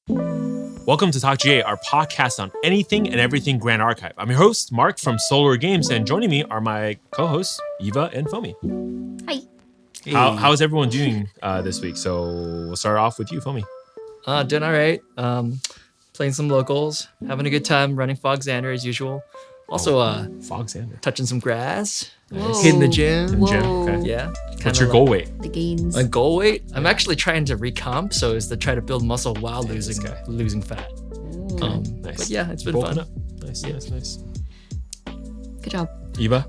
Welcome to TalkGA, our podcast on anything and everything Grand Archive. I'm your host, Mark from Solar Games, and joining me are my co-hosts, Eva and Fome. Hi. Hey. How's everyone doing this week? So we'll start off with you, Fome. Doing all right. Playing some locals, having a good time, running Fogxander as usual. Also, Fogxander. touching some grass, Nice. hitting the gym. Okay. Yeah. What's your goal weight? The gains. My goal weight? I'm actually trying to recomp, so is to try to build muscle while losing fat. Nice. But yeah, it's been Bulking fun. up. Nice. Good job. Eva,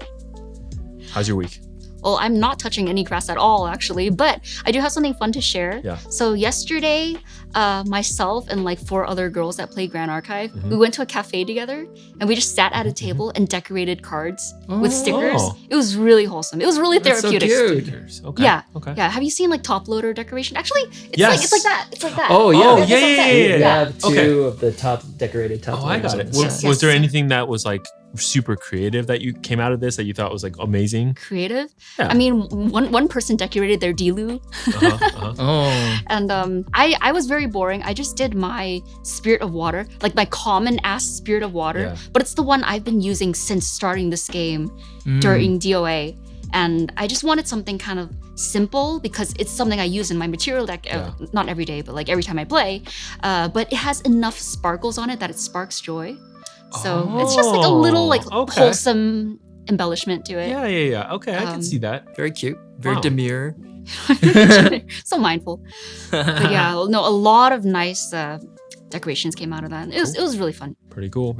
how's your week? Well, I'm not touching any grass at all, actually, but I do have something fun to share. Yeah. So yesterday, myself and like 4 other girls that play Grand Archive, we went to a cafe together and we just sat at a table and decorated cards with stickers. Oh. It was really wholesome. It was really That's so therapeutic. cute. Okay. Yeah. Okay. Yeah. Have you seen like top loader decoration? Actually, it's Yes. like that. It's like that. Oh, yeah. Oh, It's like that. yeah. We have 2 Okay. of the top decorated top. Oh, I got it. loaders. Was Yes. there anything that was like super creative that you came out of this that you thought was like amazing? Creative. Yeah. I mean, one person decorated their Dilu. Oh. And I was very boring. I just did my Spirit of Water, like my common ass Spirit of Water, Yeah. but it's the one I've been using since starting this game during DOA. And I just wanted something kind of simple because it's something I use in my material deck, not every day, but like every time I play. But it has enough sparkles on it that it sparks joy. So it's just like a little like Okay. wholesome embellishment to it. Yeah. Okay, I can see that. Very cute. Very Wow. demure. So mindful. But yeah, no, a lot of nice decorations came out of that. It was really fun. Pretty cool.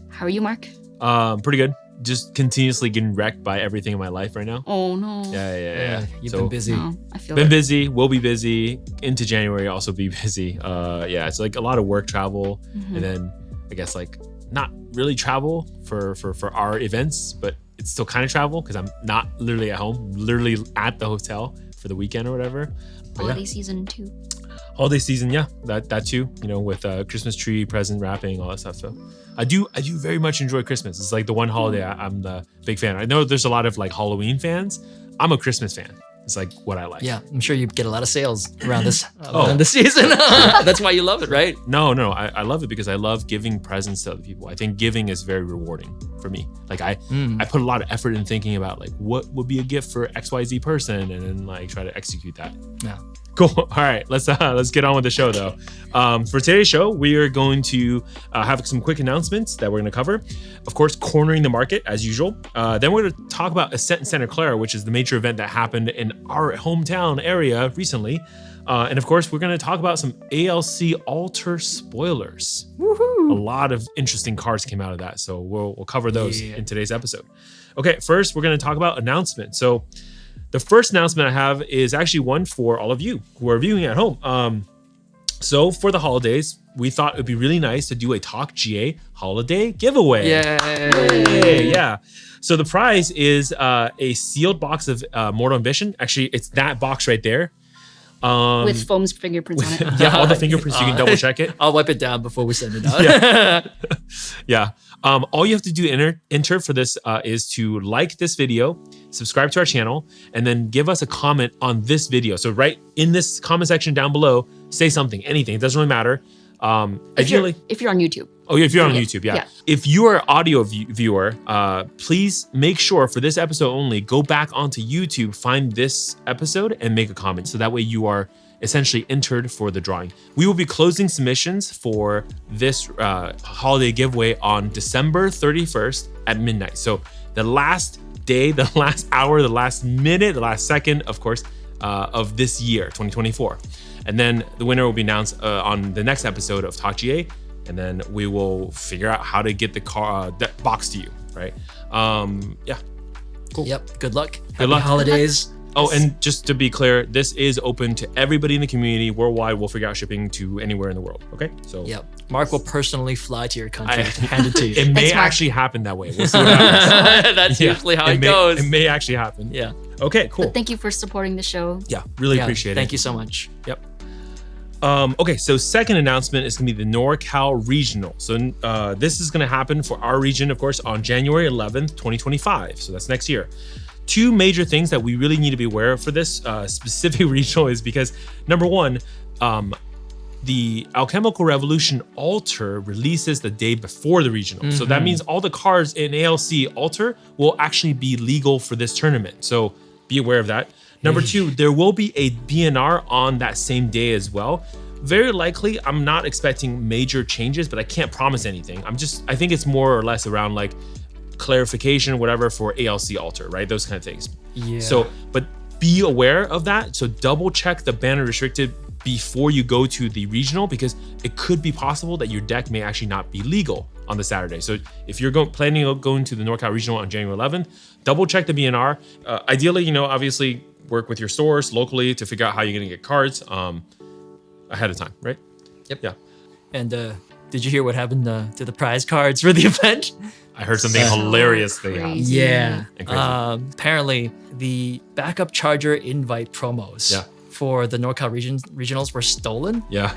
How are you, Mark? Pretty good. Just continuously getting wrecked by everything in my life right now. Oh no. Yeah. You've So, been busy. No, I feel Been it. busy, will be busy. Into January, also be busy. Yeah, it's like a lot of work travel, and then I guess like not really travel for our events, but it's still kind of travel because I'm not literally at home, literally at the hotel for the weekend or whatever. But Holiday season too. Holiday season, yeah, that too. You know, with Christmas tree, present wrapping, all that stuff. So I do very much enjoy Christmas. It's like the one holiday I'm the big fan. I know there's a lot of like Halloween fans. I'm a Christmas fan. It's like what I like. Yeah, I'm sure you get a lot of sales around this around this season. That's why you love it, right? No, I love it because I love giving presents to other people. I think giving is very rewarding for me. Like I put a lot of effort in thinking about like what would be a gift for XYZ person, and then like try to execute that. Yeah. Cool. All right, let's get on with the show though. For today's show, we are going to have some quick announcements that we're going to cover. Of course, cornering the market as usual. Then we're going to talk about Ascent Santa Clara, which is the major event that happened in our hometown area recently. And of course, we're going to talk about some ALC Alter spoilers. Woohoo! A lot of interesting cards came out of that, so we'll cover those in today's episode. Okay, first we're going to talk about announcements. So the first announcement I have is actually one for all of you who are viewing at home. So for the holidays, we thought it would be really nice to do a TalkGA holiday giveaway. Yay! Yeah. So the prize is a sealed box of Mortal Ambition. Actually, it's that box right there. With Fome's fingerprints on it. Yeah, all the fingerprints. You can double check it. I'll wipe it down before we send it out. Yeah. All you have to do enter for this is to like this video, subscribe to our channel, and then give us a comment on this video. So right in this comment section down below, say something, anything. It doesn't really matter. If you're on YouTube. Oh, if you're on YouTube, yeah. If you are an audio viewer, please make sure for this episode only, go back onto YouTube, find this episode, and make a comment. So that way you are essentially entered for the drawing. We will be closing submissions for this holiday giveaway on December 31st at midnight. So the last day, the last hour, the last minute, the last second, of course, of this year, 2024. And then the winner will be announced on the next episode of TalkGA. And then we will figure out how to get the that box to you, right? Yeah. Cool. Yep. Good luck. Good luck. Happy holidays. Oh, and just to be clear, this is open to everybody in the community worldwide. We'll figure out shipping to anywhere in the world. Okay. So. Yep. Mark will personally fly to your country to hand it to you. It may actually happen that way. We'll see what happens. That's usually how it goes. It may actually happen. Yeah. Okay. Cool. But thank you for supporting the show. Yeah. Really appreciate it. Thank you so much. Yep. Okay, so second announcement is going to be the NorCal Regional. So this is going to happen for our region, of course, on January 11th, 2025. So that's next year. Two major things that we really need to be aware of for this specific regional is because, number one, the Alchemical Revolution Altar releases the day before the regional. So that means all the cards in ALC Altar will actually be legal for this tournament. So be aware of that. Number 2, there will be a BNR on that same day as well. Very likely, I'm not expecting major changes, but I can't promise anything. I think it's more or less around like clarification, whatever, for ALC Altar, right? Those kind of things. Yeah. So, but be aware of that. So double check the banner restricted before you go to the regional, because it could be possible that your deck may actually not be legal on the Saturday. So if you're planning on going to the NorCal Regional on January 11th, double check the BNR. Ideally, obviously work with your stores locally to figure out how you're going to get cards ahead of time, right? Yep. Yeah. And did you hear what happened to the prize cards for the event? I heard something hilarious thing happen. Yeah. And crazy. Apparently, the backup charger invite promos for the NorCal Regionals were stolen. Yeah.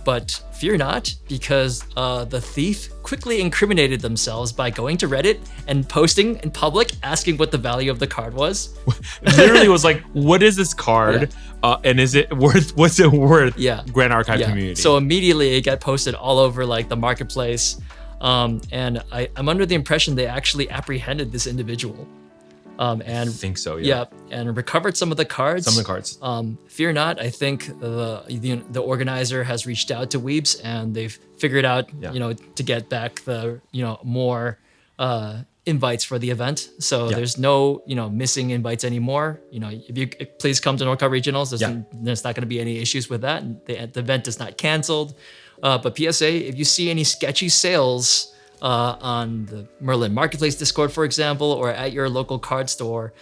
But fear not, because the thief quickly incriminated themselves by going to Reddit and posting in public asking what the value of the card was. Literally was like, what is this card? And is it worth, what's it worth? Yeah. Grand Archive community. So immediately it got posted all over like the marketplace. And I'm under the impression they actually apprehended this individual. And I think so, yeah. And recovered some of the cards. Some of the cards. Fear not, I think the organizer has reached out to Weeps and they've figured out, to get back the, more invites for the event. So there's no, missing invites anymore. If you please come to NorCal Regionals, there's not going to be any issues with that. The event is not canceled. But PSA, if you see any sketchy sales on the Merlin Marketplace Discord, for example, or at your local card store,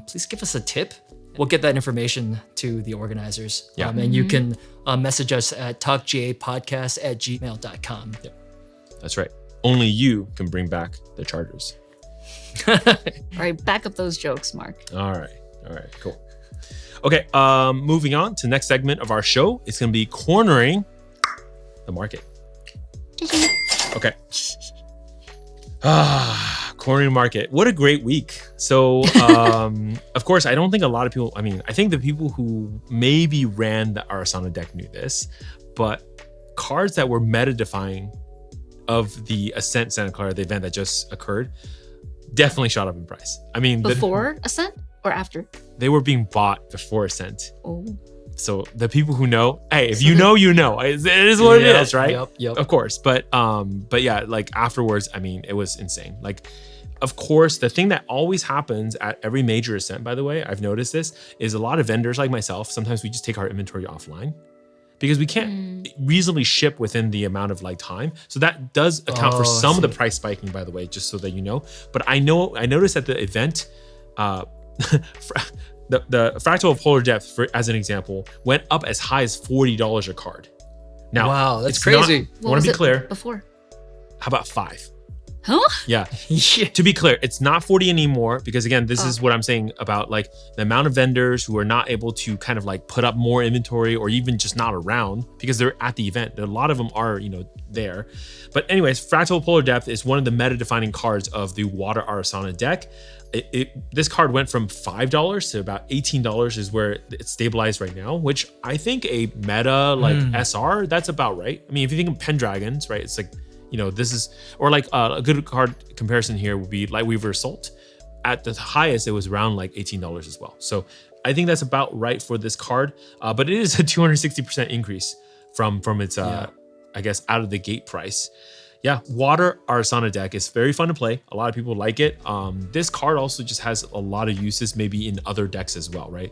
please give us a tip. We'll get that information to the organizers. Yeah. And you can message us at talkgapodcast@gmail.com. Yep. That's right. Only you can bring back the chargers. All right, back up those jokes, Mark. All right, cool. Okay, moving on to the next segment of our show. It's going to be cornering the market. Okay. Cornering market. What a great week. So, of course, I don't think a lot of people, I think the people who maybe ran the Arisanna deck knew this, but cards that were meta-defying of the Ascent Santa Clara, the event that just occurred, definitely shot up in price. Before Ascent or after? They were being bought before Ascent. Oh. So the people who know, hey, if you know, you know. It is what it is, right? Yep. Of course. But yeah, like afterwards, it was insane. Like, of course, the thing that always happens at every major Ascent, by the way, I've noticed this, is a lot of vendors like myself, sometimes we just take our inventory offline because we can't reasonably ship within the amount of like time. So that does account for some of the price spiking, by the way, just so that you know. But I noticed at the event, the Fractal of Polar Depth, as an example, went up as high as $40 a card. Now, wow, that's crazy. I want to be clear. Before? How about 5? Huh? Yeah. To be clear, it's not 40 anymore because again, this is what I'm saying about like the amount of vendors who are not able to kind of like put up more inventory or even just not around because they're at the event. A lot of them are, there. But anyways, Fractal Polar Depth is one of the meta-defining cards of the Water Arisanna deck. This card went from $5 to about $18 is where it's stabilized right now, which I think a meta like SR, that's about right. If you think of Pendragons, right? It's like, this is, or like a good card comparison here would be Lightweaver Assault. At the highest, it was around like $18 as well. So I think that's about right for this card. But it is a 260% increase from its, I guess, out of the gate price. Yeah, Water Arisanna deck is very fun to play. A lot of people like it. This card also just has a lot of uses maybe in other decks as well, right?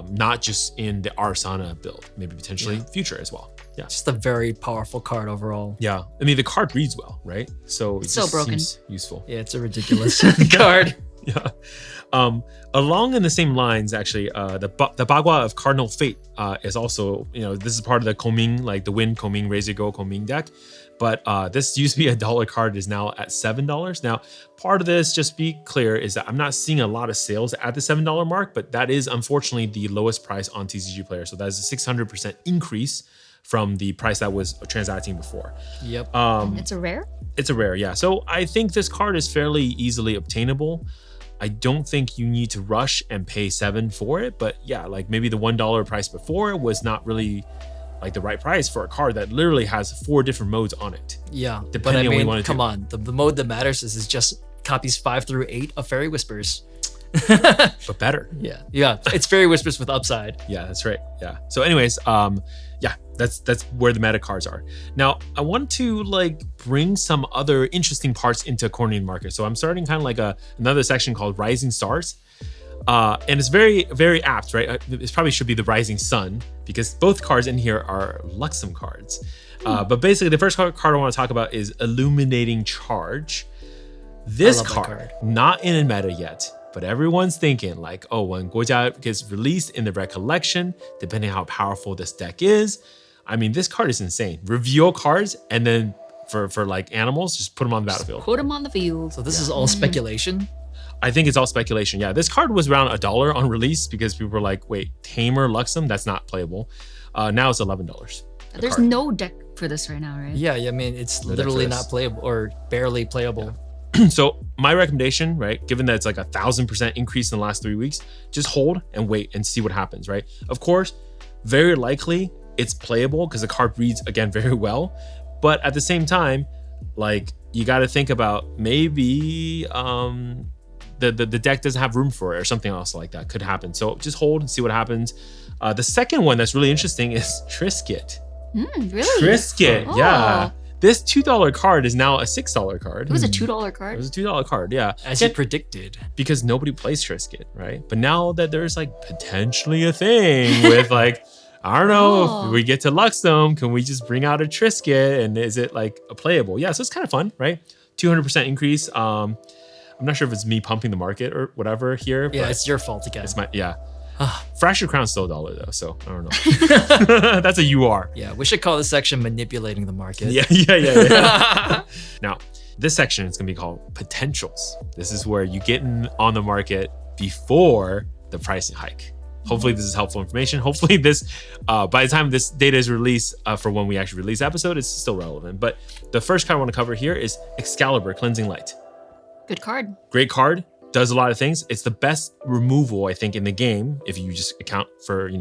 Not just in the Arisanna build, maybe potentially future as well. Yeah, just a very powerful card overall. Yeah, the card reads well, right? So it's so broken. Seems useful. Yeah, it's a ridiculous card. Yeah. Along in the same lines, actually, the Bagua of Cardinal Fate is also, this is part of the Koming, like the Win Koming, Razor Go Koming deck. But this used to be $1 card, is now at $7. Now, part of this, just be clear, is that I'm not seeing a lot of sales at the $7 mark, but that is unfortunately the lowest price on TCG Player. So that is a 600% increase from the price that was transacting before. Yep. It's a rare? It's a rare, yeah. So I think this card is fairly easily obtainable. I don't think you need to rush and pay $7 for it, but yeah, like maybe the $1 price before was not really like the right price for a card that literally has 4 different modes on it. Yeah, Depending but I on what you mean, want to come do. on. The mode that matters is just copies 5 through 8 of Fairy Whispers. But better. Yeah, it's Fairy Whispers with upside. Yeah, that's right. Yeah. So anyways, yeah, that's where the meta cards are. Now, I want to like bring some other interesting parts into cornering the market. So I'm starting kind of like another section called Rising Stars. And it's very, very apt, right? It probably should be the Rising Sun because both cards in here are Luxem cards. But basically, the first card I want to talk about is Illuminating Charge. This card, not in a meta yet, but everyone's thinking like, oh, when Guojia gets released in the red collection, depending on how powerful this deck is, I mean, this card is insane. Reveal cards and then for like animals, just put them on the battlefield. Put them on the field. So this is all speculation. I think it's all speculation. Yeah, this card was around $1 on release because people were like, wait, Tamer Luxem, that's not playable. Now it's $11. There's no deck for this right now, right? Yeah, I mean, it's literally not playable or barely playable. Yeah. So my recommendation, right, given that it's like 1,000% increase in the last 3 weeks, just hold and wait and see what happens, right? Of course, very likely it's playable because the card reads, again, very well. But at the same time, like, you got to think about maybe the deck doesn't have room for it or something else like that could happen. So just hold and see what happens. The second one that's really interesting is Trisket. Really? Trisket, yeah. This $2 card is now a $6 card. It was a $2 card? It was a $2 card, yeah. As you predicted. Because nobody plays Trisket, right? But now that there's like potentially a thing with like, I don't know, if we get to Luxem, can we just bring out a Trisket and is it like a playable? Yeah, so it's kind of fun, right? 200% increase. I'm not sure if it's me pumping the market or whatever here. Yeah, but it's your fault again. it's my, yeah. Fractured Crown's still $1 though, so I don't know. That's a UR. Yeah, we should call this section manipulating the market. Yeah. Now, this section is gonna be called Potentials. This is where you get in on the market before the pricing hike. Hopefully this is helpful information. Hopefully this, by the time this data is released for when we actually release the episode, it's still relevant. But the first card I want to cover here is Excalibur, Cleansing Light. Good card. Great card. Does a lot of things. It's the best removal, I think, in the game if you just account for,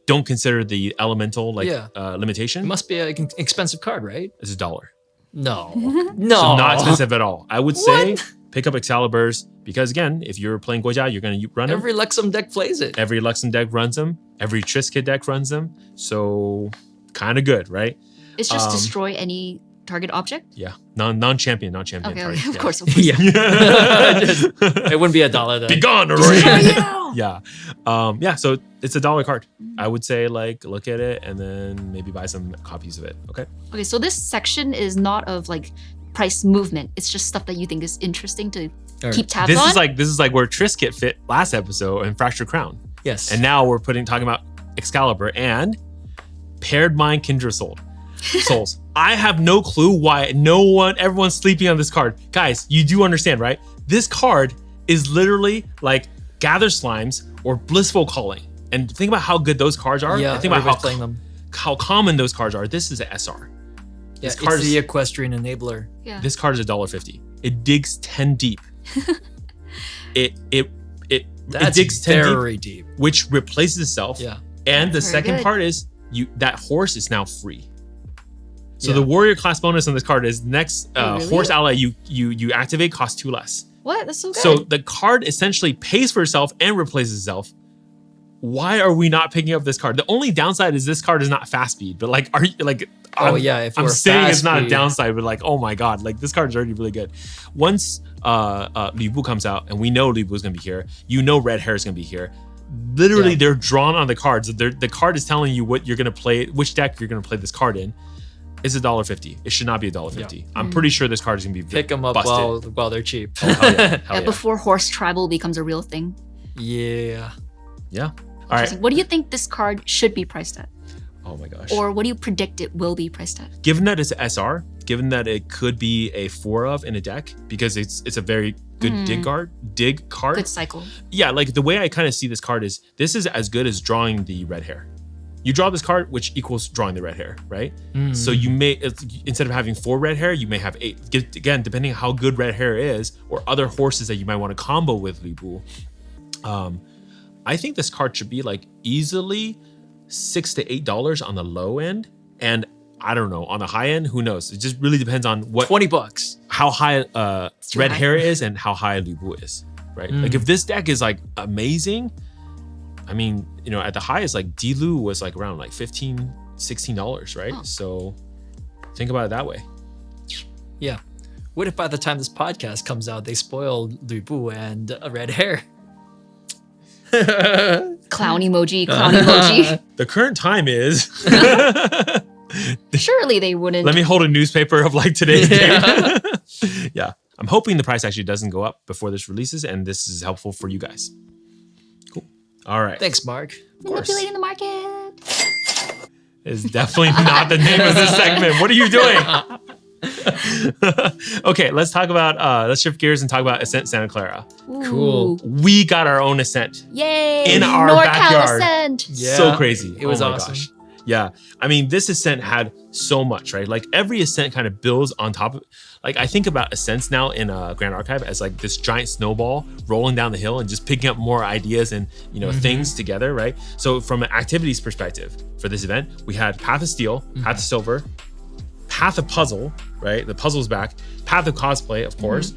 don't consider the elemental limitation. It must be an expensive card, right? It's $1. No. So not expensive at all. I would say pick up Excaliburs because, again, if you're playing Guojia, you're going to run them. Every Luxem deck plays it. Every Luxem deck runs them. Every Trisket deck runs them. So kind of good, right? It's just destroy any target object? Yeah. Non-champion. Okay, target. of course. Yeah. It wouldn't be $1 then. Be gone, Lorraine. Yeah. So it's $1 card. I would say like look at it and then maybe buy some copies of it. Okay. Okay, so this section is not of like price movement. It's just stuff that you think is interesting to keep tabs This on. is like where Trisket fit last episode and Fractured Crown. Yes. And now we're talking about Excalibur and Paired Mind Kindred Souls. I have no clue why everyone's sleeping on this card. Guys, you do understand, right? This card is literally like Gather Slimes or Blissful Calling. And think about how good those cards are. Yeah, and think about playing them. How common those cards are. This is an SR. Yeah, This card it's the Equestrian Enabler. Yeah. This card is $1.50. It digs 10 deep. It That's digs 10 very deep. which replaces itself. Yeah. And the Very second good. part is that horse is now free. So Yeah. the warrior class bonus on this card is next really? horse ally you activate costs 2 less. What? That's so good. So the card essentially pays for itself and replaces itself. Why are we not picking up this card? The only downside is this card is not fast speed, but like, are you like? If I'm you're saying it's fast not a speed. downside, but like, oh my god, like this card is already really good. Once Li Bu comes out, and we know Li Bu is gonna be here, Red Hair is gonna be here. Literally, they're drawn on the cards. The card is telling you what you're gonna play, which deck you're gonna play this card in. It's $1.50. It should not be $1.50. Yeah. I'm pretty sure this card is gonna be Pick them up busted. while they're cheap. Hell yeah. Hell yeah. before horse tribal becomes a real thing. Yeah. Yeah. All right. What do you think this card should be priced at? Oh my gosh. Or what do you predict it will be priced at? Given that it's a SR, given that it could be a 4 of in a deck because it's a very good dig card. Good cycle. Yeah, like the way I kind of see this card is this is as good as drawing the red hair. You draw this card, which equals drawing the red hair, right? So you may, instead of having 4 red hair, you may have 8. Again, depending on how good red hair is or other horses that you might want to combo with Li Bu. I think this card should be like easily $6 to $8 on the low end, and I don't know, on the high end, who knows? It just really depends on what $20. how high Red high. Hair is and how high Lu Bu is, right? Like if this deck is like amazing, I mean, you know, at the highest, like D-Lu was like around like $15, $16, right? Oh. So think about it that way. Yeah. What if by the time this podcast comes out, they spoil Lu Bu and Red Hair? Clown emoji, clown emoji. The current time is, Surely they wouldn't. let me hold a newspaper of like today's date. Yeah. I'm hoping the price actually doesn't go up before this releases, and this is helpful for you guys. Cool. All right. Thanks, Mark. Manipulating the market. Is definitely not the name of this segment. What are you doing? Okay, let's talk about, let's shift gears and talk about Ascent Santa Clara. Cool. Ooh. We got our own Ascent. Yay. In our NorCal backyard. Ascent. Yeah. So crazy. It was Oh my awesome. gosh. Yeah. I mean, this Ascent had so much, right? Like every Ascent kind of builds on top of, like I think about Ascents now in Grand Archive as like this giant snowball rolling down the hill and just picking up more ideas and, you know, things together, right? So from an activities perspective for this event, we had Path of Steel, Path of Silver, Path of Puzzle, right? The puzzle's back. Path of Cosplay, of course.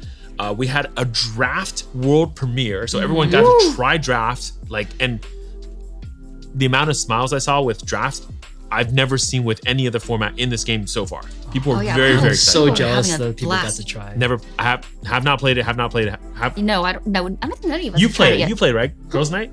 We had a draft world premiere. So everyone got to try draft, like, and the amount of smiles I saw with draft, I've never seen with any other format in this game so far. People were Oh, yeah. very, People very are excited. So People are jealous having a that people got blast. to try. Never, I have not played it. Have not played it. No, I don't know. I don't think any of us You have tried it played. yet. You played, right? Girls' Night.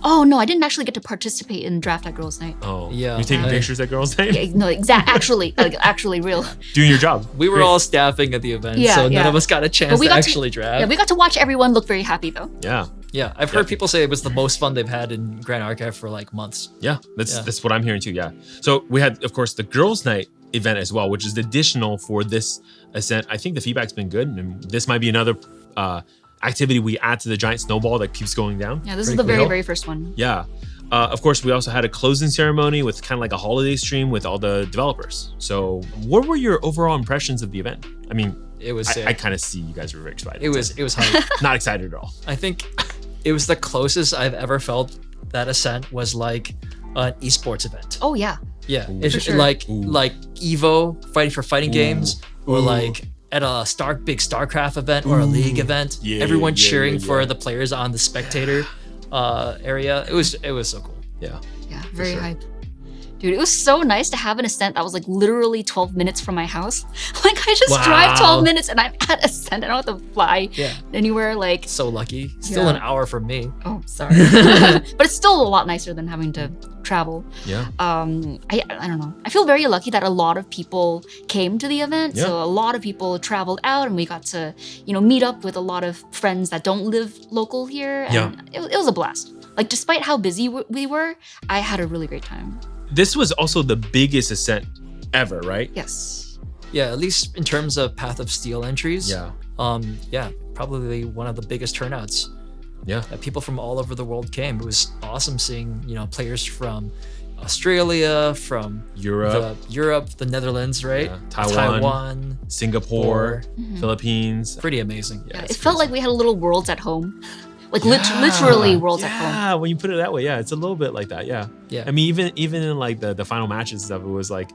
Oh no, I didn't actually get to participate in draft at girls' night. Oh, Yeah. You taking I- pictures at Girls' Night? Yeah, no, exact. Actually, actually real. Doing your job. We were Great. all staffing at the event, Yeah, so none yeah. of us got a chance But we to got actually draft. Yeah, we got to watch everyone look very happy though. Yeah. Yeah, I've heard people say it was the most fun they've had in Grand Archive for like months. Yeah, that's Yeah. that's what I'm hearing too. Yeah. So we had, of course, the Girls' Night event as well, which is additional for this Ascent. I think the feedback's been good, and this might be another activity we add to the giant snowball that keeps going down. Yeah, this is Pretty the very, cool. very first one. Yeah. Of course, we also had a closing ceremony with kind of like a holiday stream with all the developers. So, what were your overall impressions of the event? I mean, It was sick. I kind of see you guys were very excited. it was hype. Not excited at all. I think it was the closest I've ever felt that Ascent was like an esports event. Oh yeah. Yeah, Ooh. it's For sure. like Ooh. like Evo fighting for fighting games, or Ooh. like at a big StarCraft event or a League event. Yeah, Everyone yeah, cheering yeah, for yeah. the players on the spectator area. It was so cool. Yeah. Yeah, very sure. hype. Dude, it was so nice to have an Ascent that was like literally 12 minutes from my house. Like I just drive Wow. 12 minutes and I'm at Ascent. I don't have to fly Yeah, anywhere. Like, so lucky. Still Yeah. an hour from me. oh, sorry. But it's still a lot nicer than having to travel. Yeah. I don't know. I feel very lucky that a lot of people came to the event. Yeah. So a lot of people traveled out and we got to, meet up with a lot of friends that don't live local here. And Yeah. it was a blast. Like despite how busy we were, I had a really great time. This was also the biggest Ascent ever, right? Yes. Yeah, at least in terms of Path of Steel entries. Yeah. Yeah, probably one of the biggest turnouts. Yeah. People from all over the world came. It was awesome seeing, players from Australia, from Europe, the Netherlands, right? Yeah. Taiwan, Singapore. Singapore, Philippines. Pretty amazing. Yeah, It it's felt like crazy. we had a little worlds at home. Like literally worlds at home. Yeah, when you put it that way, yeah, it's a little bit like that. Yeah. Yeah. I mean, even in like the final matches stuff, it was like,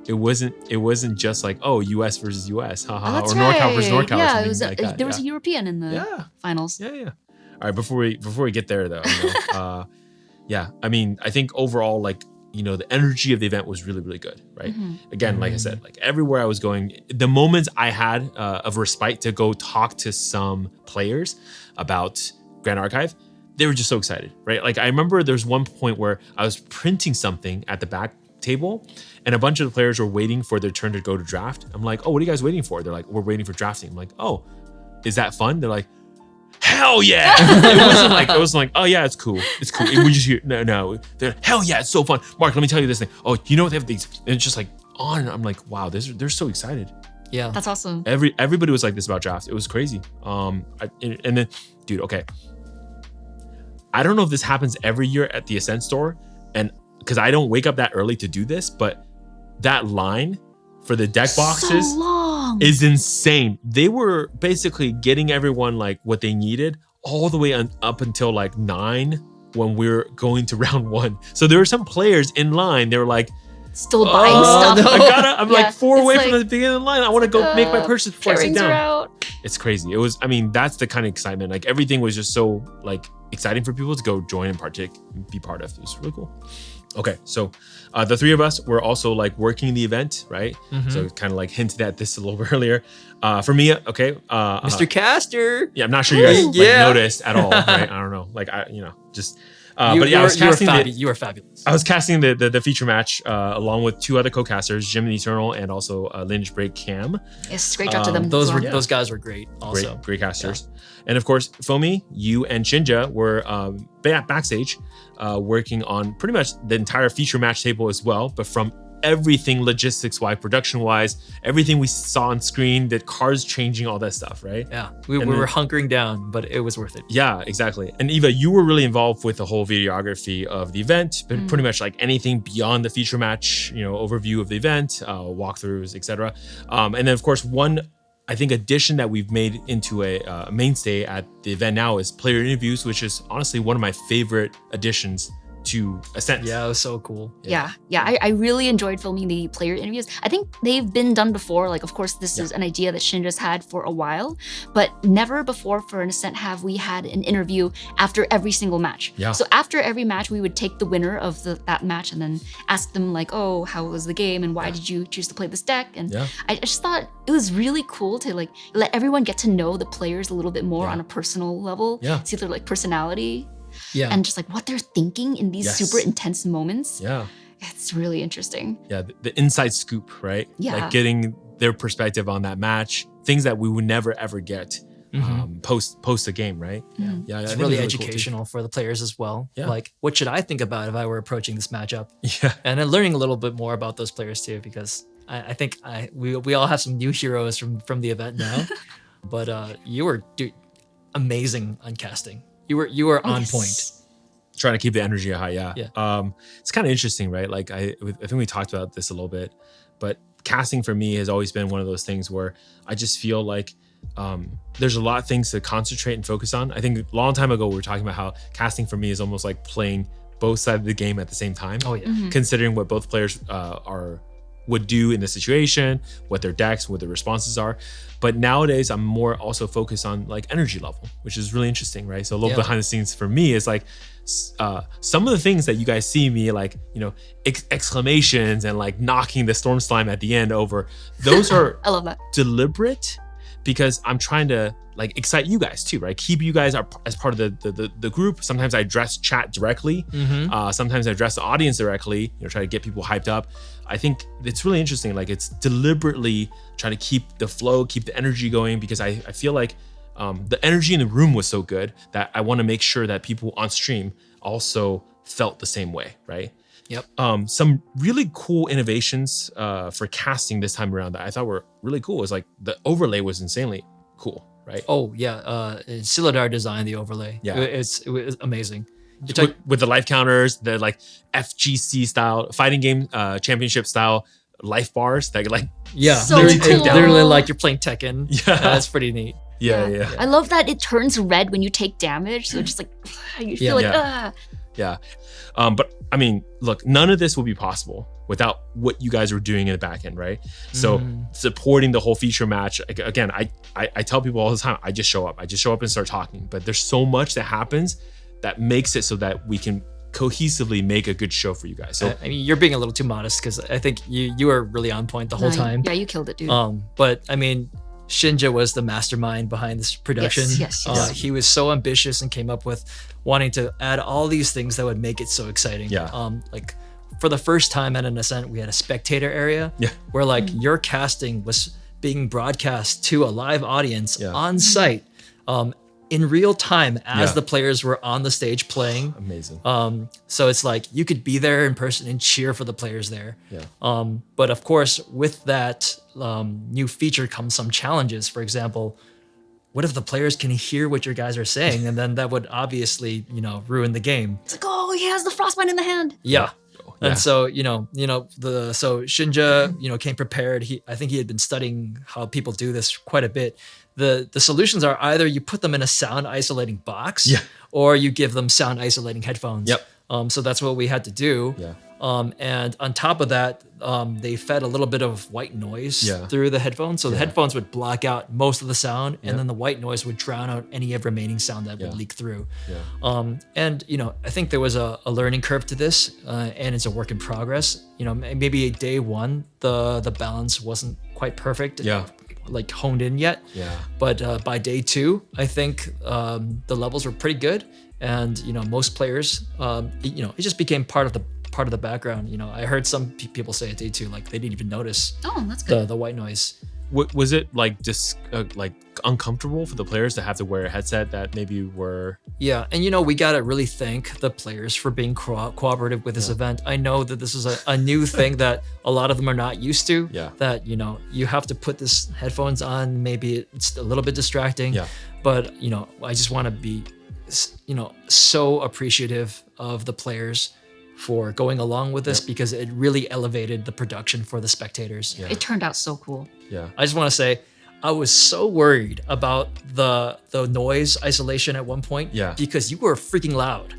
it wasn't just like, oh, US versus US, Oh, haha, that's or NorCal versus right. NorCal. Yeah, or something it was like that. there was a European in the Yeah. finals. Yeah, yeah. All right, before we get there though, yeah, I mean, I think overall, like, the energy of the event was really, really good, right? Again, like I said, like everywhere I was going, the moments I had of respite to go talk to some players about Grand Archive, they were just so excited, right? Like I remember there's one point where I was printing something at the back table and a bunch of the players were waiting for their turn to go to draft. I'm like, oh, what are you guys waiting for? They're like, we're waiting for drafting. I'm like, oh, is that fun? They're like, hell yeah. it wasn't like, oh yeah, it's cool. It's cool. We just hear, no. They're hell yeah, it's so fun. Mark, let me tell you this thing. Oh, they have these, and it's just like on. I'm like, wow, they're so excited. Yeah. That's awesome. Everybody was like this about draft. It was crazy. And then, dude, okay. I don't know if this happens every year at the Ascent store, and because I don't wake up that early to do this, but that line for the deck boxes So long. is insane. They were basically getting everyone like what they needed all the way up until like 9 when we're going to round 1. So there were some players in line. They were like, Still buying stuff. No. I'm like 4 away from like, the beginning of the line. I want to go make my purchase before I sit down. Out. It's crazy. It was, I mean, that's the kind of excitement. Like everything was just so like exciting for people to go join and partake and be part of. It was really cool. Okay, so the 3 of us were also like working the event, right? So kind of like hinted at this a little bit earlier. For me, okay. Mr. Caster. Yeah, I'm not sure you guys like, noticed at all, right? I don't know. Like, just... but yeah, you were fabulous. I was casting the feature match along with 2 other co-casters, Jim the Eternal and also Lineage Break Cam. Yes, great job to them. Those guys were great. Also, great casters. Yeah. And of course, Fome, you and Shinja were backstage working on pretty much the entire feature match table as well, but from everything logistics-wise, production-wise, everything we saw on screen, the cards changing, all that stuff, right? Yeah, we were hunkering down, but it was worth it. Yeah, exactly. And Eva, you were really involved with the whole videography of the event, but pretty much like anything beyond the feature match, overview of the event, walkthroughs, etc. And then of course, one, I think, addition that we've made into a mainstay at the event now is player interviews, which is honestly one of my favorite additions to Ascent. Yeah, it was so cool. Yeah. I really enjoyed filming the player interviews. I think they've been done before. Like, of course, this is an idea that Shinja's had for a while, but never before for an Ascent have we had an interview after every single match. Yeah. So after every match, we would take the winner of that match and then ask them like, oh, how was the game and why did you choose to play this deck? And I just thought it was really cool to like let everyone get to know the players a little bit more on a personal level. See their like personality. And just like what they're thinking in these super intense moments. It's really interesting. The inside scoop, right? Like getting their perspective on that match, things that we would never ever get post a game, right? It's really educational for the players as well. Like, what should I think about if I were approaching this matchup? And then learning a little bit more about those players too, because I think we all have some new heroes from the event now. But you were amazing on casting. You were on point. Trying to keep the energy high, it's kind of interesting, right? Like I think we talked about this a little bit, but casting for me has always been one of those things where I just feel like there's a lot of things to concentrate and focus on. I think a long time ago we were talking about how casting for me is almost like playing both sides of the game at the same time. Considering what both players would do in the situation, what their decks, what their responses are. But nowadays I'm more also focused on like energy level, which is really interesting, right? So a little behind the scenes for me is like some of the things that you guys see me like, exclamations and like knocking the storm slime at the end over, those are I love that. Deliberate, because I'm trying to like excite you guys too, right? Keep you guys as part of the group. Sometimes I address chat directly. Sometimes I address the audience directly, try to get people hyped up. I think it's really interesting. Like it's deliberately trying to keep the flow, keep the energy going, because I feel like the energy in the room was so good that I want to make sure that people on stream also felt the same way, right? Some really cool innovations for casting this time around that I thought were really cool was like the overlay was insanely cool, right? Oh yeah, Siladar designed the overlay. It was amazing. With the life counters, the like FGC style fighting game championship style life bars that like so cool. Literally like you're playing Tekken. That's pretty neat. I love that it turns red when you take damage, so it's just like you feel but I mean, look, none of this would be possible without what you guys were doing in the back end, right? So supporting the whole feature match, again, I tell people all the time, I just show up and start talking, but there's so much that happens that makes it so that we can cohesively make a good show for you guys. So I mean, you're being a little too modest, because I think you were really on point the whole time. Yeah, you killed it, dude. But I mean, Shinja was the mastermind behind this production. Yes. He was so ambitious and came up with wanting to add all these things that would make it so exciting. Like for the first time at an Ascent, we had a spectator area where like your casting was being broadcast to a live audience on site in real time as the players were on the stage playing. Amazing. So it's like you could be there in person and cheer for the players there. But of course, with that new feature comes some challenges. For example, what if the players can hear what your guys are saying? And then that would obviously, ruin the game. It's like, oh, he has the frostbite in the hand. And so, so Shinja, came prepared. I think he had been studying how people do this quite a bit. The solutions are either you put them in a sound isolating box or you give them sound isolating headphones. Yep. So that's what we had to do. Yeah. And on top of that, they fed a little bit of white noise through the headphones. So the headphones would block out most of the sound, and then the white noise would drown out any of remaining sound that would leak through. Yeah. And I think there was a learning curve to this, and it's a work in progress. Maybe day one, the balance wasn't quite perfect. Yeah. Like honed in yet. Yeah. But by day two, I think the levels were pretty good, and most players, it just became part of the background. I heard some people say at day two, like they didn't even notice. Oh, that's good. The white noise. Was it like just like uncomfortable for the players to have to wear a headset that maybe were? Yeah, and we gotta really thank the players for being cooperative with this event. I know that this is a new thing that a lot of them are not used to. Yeah. That you have to put this headphones on. Maybe it's a little bit distracting. Yeah. But I just want to be so appreciative of the players for going along with this because it really elevated the production for the spectators. Yeah. It turned out so cool. Yeah. I just want to say, I was so worried about the noise isolation at one point because you were freaking loud.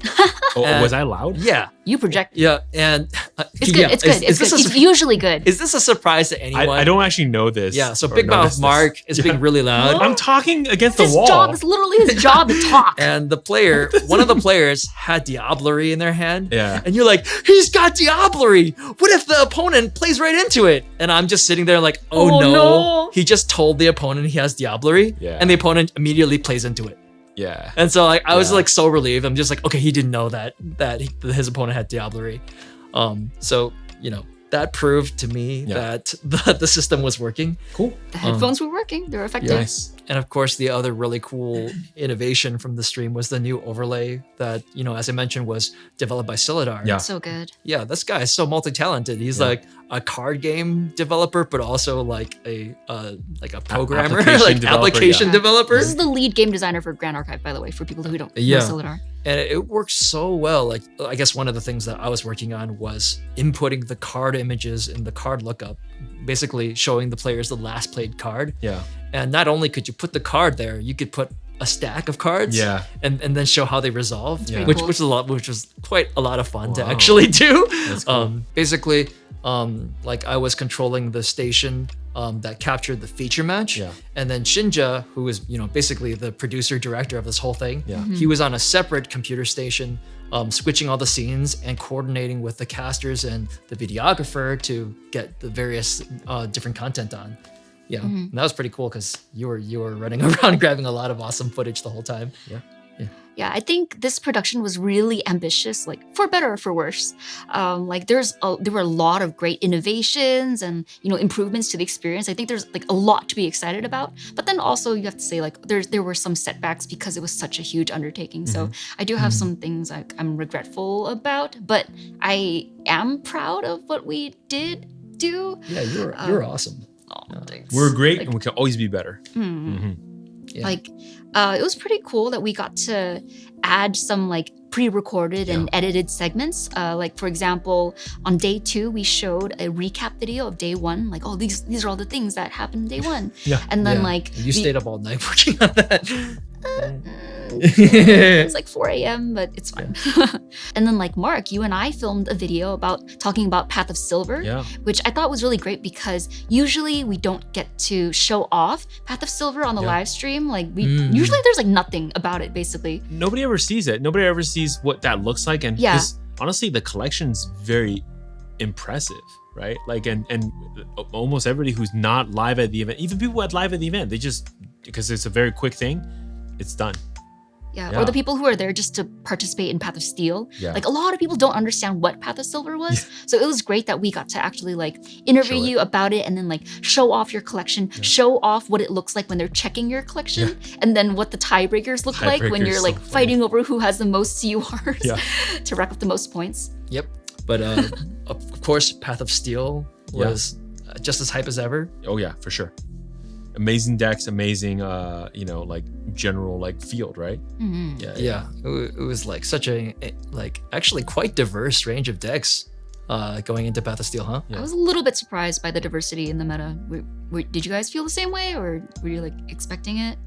Was I loud? Yeah. You project. Yeah, and it's good. It's good. It's usually good. Is this a surprise to anyone? I don't actually know this. Yeah. So Big Mouth Mark is being really loud. I'm talking against the wall. Job is literally his job to talk. And one of the players had Diablerie in their hand. Yeah. And you're like, he's got Diablerie. What if the opponent plays right into it? And I'm just sitting there like, oh no. He just told the opponent he has Diablerie. Yeah. And the opponent immediately plays into it. Yeah. And so I was like so relieved. I'm just like, okay, he didn't know that his opponent had Diablerie. So that proved to me that the system was working. Cool. The headphones were working. They were effective. Nice. And of course, the other really cool innovation from the stream was the new overlay that, as I mentioned, was developed by Silidar. Yeah. So good. Yeah, this guy is so multi-talented. He's like a card game developer, but also like a programmer, application developer. This is the lead game designer for Grand Archive, by the way, for people who don't know Silidar. And it works so well. Like, I guess one of the things that I was working on was inputting the card images in the card lookup, basically showing the players the last played card. Yeah. And not only could you put the card there, you could put a stack of cards. Yeah. And then show how they resolved, which was quite a lot of fun to actually do. That's cool. Basically, like I was controlling the station that captured the feature match. Yeah. And then Shinja, who is, basically the producer director of this whole thing, he was on a separate computer station, switching all the scenes and coordinating with the casters and the videographer to get the various different content on. Yeah. And that was pretty cool because you were running around grabbing a lot of awesome footage the whole time. Yeah. Yeah, I think this production was really ambitious, like for better or for worse. Like there were a lot of great innovations and improvements to the experience. I think there's like a lot to be excited about. But then also you have to say like there were some setbacks because it was such a huge undertaking. So I do have some things I'm regretful about, but I am proud of what we did do. Yeah, you're awesome. Thanks. We're great, and we can always be better. Yeah. Like, it was pretty cool that we got to add some like pre-recorded and edited segments. Like for example, on day 2, we showed a recap video of day 1. Like, oh, these are all the things that happened day 1. And then like you stayed up all night working on that. It was like 4 a.m., but it's fine. And then like Mark, you and I filmed a video talking about Path of Silver, which I thought was really great because usually we don't get to show off Path of Silver on the live stream. Like usually there's like nothing about it basically. Nobody ever sees it. Nobody ever sees what that looks like. And honestly, the collection's very impressive, right? Like, and almost everybody who's not live at the event, even people who had live at the event, they just, because it's a very quick thing, it's done. Yeah, or the people who are there just to participate in Path of Steel. Yeah. Like a lot of people don't understand what Path of Silver was. So it was great that we got to actually like interview you about it and then like show off your collection, show off what it looks like when they're checking your collection, and then what the tiebreakers look like when you're like fighting over who has the most CURs to rack up the most points. Yep. But of course, Path of Steel was just as hype as ever. Oh yeah, for sure. Amazing decks, amazing, like general like field, right? Yeah. It was like such a actually quite diverse range of decks. going into Path of Steel, huh? I was a little bit surprised by the diversity in the meta. Did you guys feel the same way, or were you like expecting it?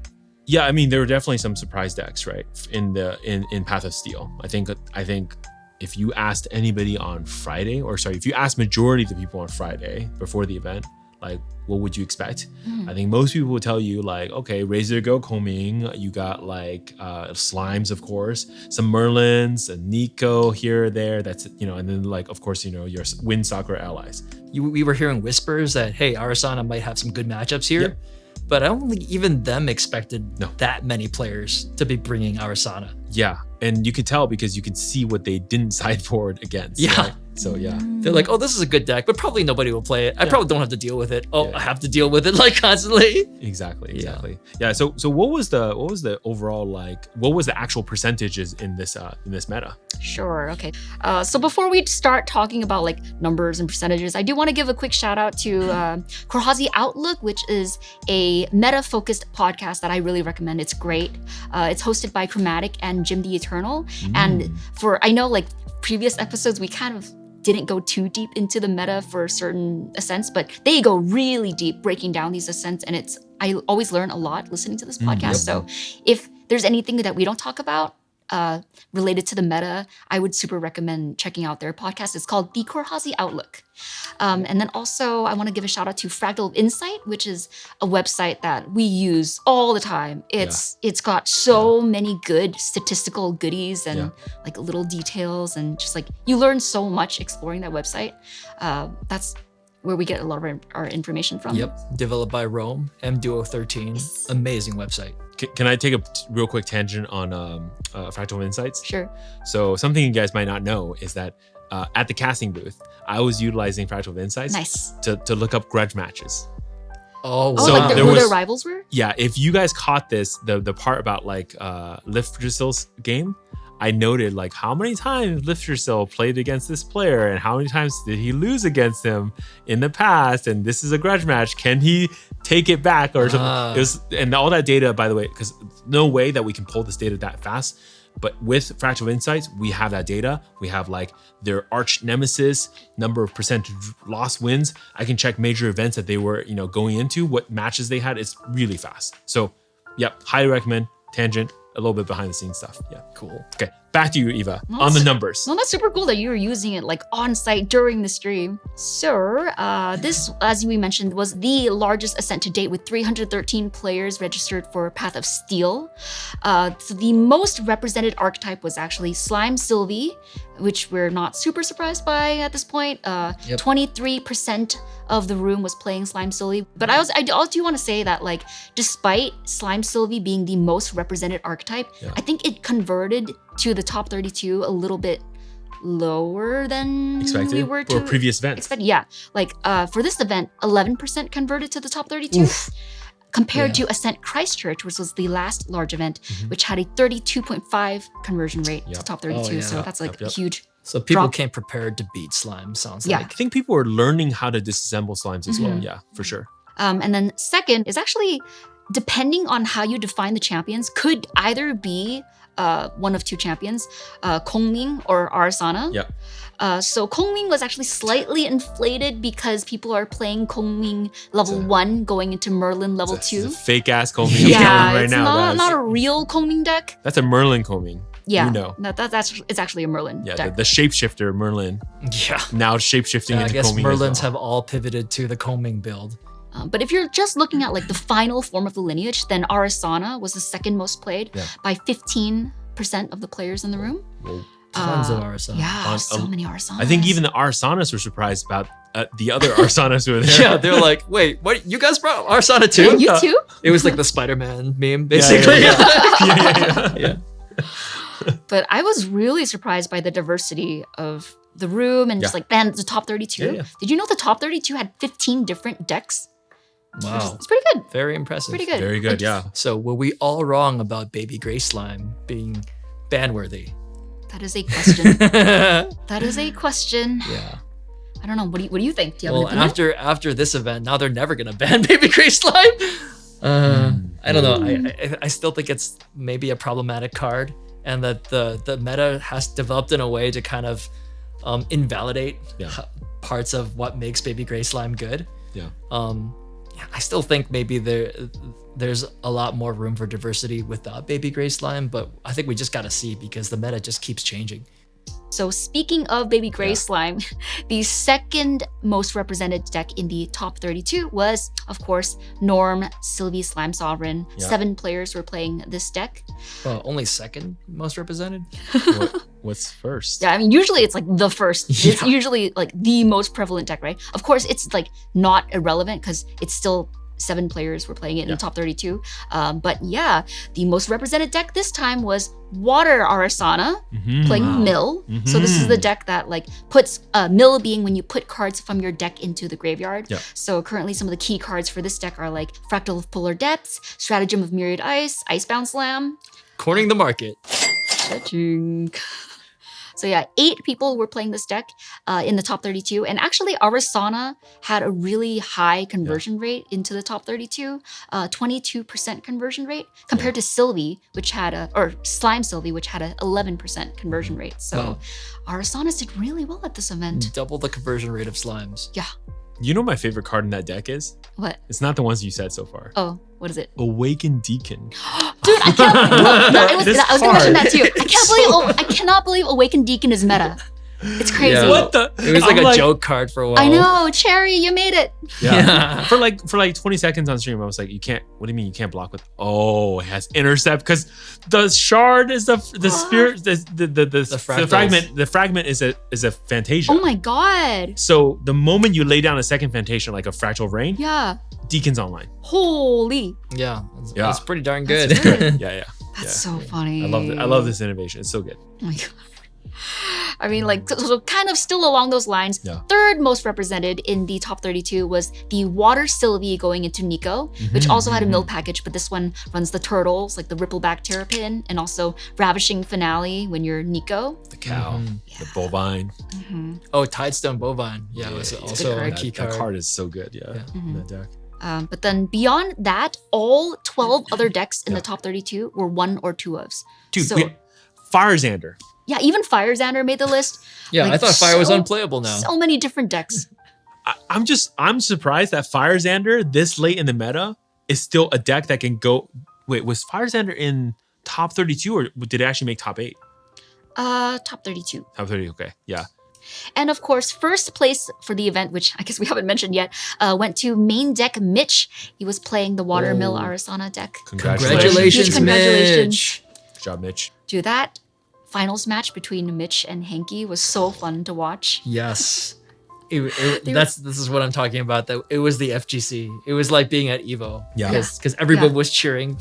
Yeah, I mean, there were definitely some surprise decks, right? In Path of Steel. I think if you asked anybody on Friday, if you asked majority of the people on Friday before the event, like, what would you expect? I think most people would tell you, like, okay, Razor Go Combing, you got like Slimes, of course, some Merlins, a Nico here or there. That's, and then like, of course, your Wind Sakura allies. We were hearing whispers that, hey, Arisanna might have some good matchups here. Yep. But I don't think even them expected that many players to be bringing Arisanna. Yeah, and you could tell because you could see what they didn't side forward against. Yeah. Right? So yeah, they're like, oh, this is a good deck, but probably nobody will play it. I probably don't have to deal with it. Oh, I have to deal with it like constantly. Exactly. Yeah. So what was the overall, like, what was the actual percentages in this meta? Sure. Okay. So before we start talking about like numbers and percentages, I do want to give a quick shout out to Corhazi Outlook, which is a meta-focused podcast that I really recommend. It's great. It's hosted by Chromatic and Jim the Eternal. And I know like previous episodes, we kind of didn't go too deep into the meta for certain ascents, but they go really deep breaking down these ascents. And I always learn a lot listening to this podcast. So if there's anything that we don't talk about related to the meta, I would super recommend checking out their podcast. It's called The Corhazi Outlook. And then also I want to give a shout out to Fractal Insight, which is a website that we use all the time. It's got so many good statistical goodies and like little details, and just like you learn so much exploring that website. That's where we get a lot of our information from. Yep. Developed by Rome, MDuo13. Amazing website. Can I take a real quick tangent on Fractal Insights? Sure. So something you guys might not know is that at the casting booth, I was utilizing Fractal Insights to look up grudge matches. Oh, so like who their rivals were? Yeah, if you guys caught this, the part about like Liftersil's game, I noted like how many times Liftersil played against this player and how many times did he lose against him in the past, and this is a grudge match. Can he take it back or something? And all that data, by the way, because no way that we can pull this data that fast. But with Fractal Insights, we have that data. We have like their arch nemesis, number of percentage lost wins. I can check major events that they were, going into, what matches they had. It's really fast. So, highly recommend. Tangent, a little bit behind the scenes stuff. Yeah, cool. Okay, back to you, Eva, on the numbers. No, that's super cool that you were using it like on site during the stream. So this, as we mentioned, was the largest ascent to date with 313 players registered for Path of Steel. So the most represented archetype was actually Slime Sylvie, which we're not super surprised by at this point. 23% of the room was playing Slime Sylvie. But I also do want to say that like, despite Slime Sylvie being the most represented archetype, I think it converted to the top 32 a little bit lower than expected we were to previous events. Yeah, like for this event, 11% converted to the top 32. Oof. Compared to Ascent Christchurch, which was the last large event, which had a 32.5 conversion rate to top 32. So that's like a huge So people drop. came prepared to beat slime, sounds like. I think people are learning how to disassemble slimes as well. Yeah, for sure. And then second is actually, depending on how you define the champions, could either be one of two champions, Kongming or Arisanna. So Kongming was actually slightly inflated because people are playing Kongming level 1 going into Merlin level 2. It's a fake ass Kongming right it's now. Not a real Kongming deck. That's a Merlin Kongming. Yeah, it's actually a Merlin deck. The shapeshifter Merlin. Yeah. Now shapeshifting into Kongming. I guess Merlins have all pivoted to the Kongming build. But if you're just looking at like the final form of the lineage, then Arisanna was the second most played by 15% of the players in the room. Tons of Arisanna. Yeah, so many Arisannas. I think even the Arisannas were surprised about the other Arisannas who were there. Yeah, they're like, wait, what? You guys brought Arisanna too? You too? It was like the Spider-Man meme, basically. Yeah. But I was really surprised by the diversity of the room and just like then the top 32. Did you know the top 32 had 15 different decks? Wow. It's pretty good. Very impressive. Pretty good. Very good, So were we all wrong about Baby Gray Slime being ban-worthy? That is a question. That is a question. Yeah. I don't know. What do you think? Do you have an opinion? after this event, now they're never gonna ban Baby Gray Slime. I don't know. I still think it's maybe a problematic card, and that the meta has developed in a way to kind of invalidate Yeah. parts of what makes Baby Gray Slime good. Yeah. I still think maybe there's a lot more room for diversity without Baby Gray Slime, but I think we just gotta see because the meta just keeps changing. So speaking of Baby Gray Slime, the second most represented deck in the top 32 was, of course, Norm Sylvie Slime Sovereign. Yeah. 7 players were playing this deck. Well, only second most represented. What's first? Yeah, I mean, usually it's like the first. It's usually like the most prevalent deck, right? Of course, it's like not irrelevant because it's still 7 players were playing it in the top 32. But yeah, the most represented deck this time was Water Arisanna playing Mill. So this is the deck that like puts Mill being when you put cards from your deck into the graveyard. Yeah. So currently some of the key cards for this deck are like Fractal of Polar Depths, Stratagem of Myriad Ice, Icebound Slam. Cornering the market. So yeah, 8 people were playing this deck in the top 32. And actually, Arisanna had a really high conversion rate into the top 32, 22% conversion rate, compared to Sylvie, which had or Slime Sylvie, which had a 11% conversion rate. So Arisanna did really well at this event. Double the conversion rate of slimes. Yeah. You know my favorite card in that deck is? What? It's not the ones you said so far. Oh, what is it? Awakened Deacon. Dude, I can't. No, I was gonna mention that too. So- I cannot believe Awakened Deacon is meta. It's crazy. Yeah. What the? It was like a joke card for a while. I know, Cherry, you made it. Yeah. For like 20 seconds on stream, I was like, you can't. What do you mean you can't block with? Oh, it has intercept because the shard is the spirit. The fragment. The fragment is a Fantasia. Oh my god. So the moment you lay down a second Fantasia like a Fractal Rain, Yeah. Deacon's online. Holy. Yeah. Yeah. It's pretty darn That's good. good. Yeah. That's so funny. I love it. I love this innovation. It's so good. Oh my god. I mean, like, so kind of still along those lines. Yeah. Third most represented in the top 32 was the Water Sylvie going into Nico, which also had a mill package, but this one runs the turtles, like the Rippleback Terrapin, and also Ravishing Finale when you're Nico. The cow, the bovine. Oh, Tidestone Bovine. Yeah, it was also a key card. That card is so good. Yeah. In that deck. But then beyond that, all 12 other decks in the top 32 were 1 or 2 ofs. Dude, So- Fire Xander. Yeah, even Fire Xander made the list. Yeah, Like, I thought Fire was so- unplayable now. So many different decks. I'm surprised that Fire Xander this late in the meta is still a deck that can go. Wait, was Fire Xander in top 32 or did it actually make top 8? Top 32. Top 30, okay. Yeah. And of course, first place for the event, which I guess we haven't mentioned yet, went to main deck Mitch. He was playing the Watermill Arisanna deck. Congratulations, Huge congratulations. Mitch. Good job, Mitch. Dude, that finals match between Mitch and Hanky was so fun to watch. Yes. This is what I'm talking about. That it was the FGC. It was like being at Evo. Yeah. Because everybody was cheering.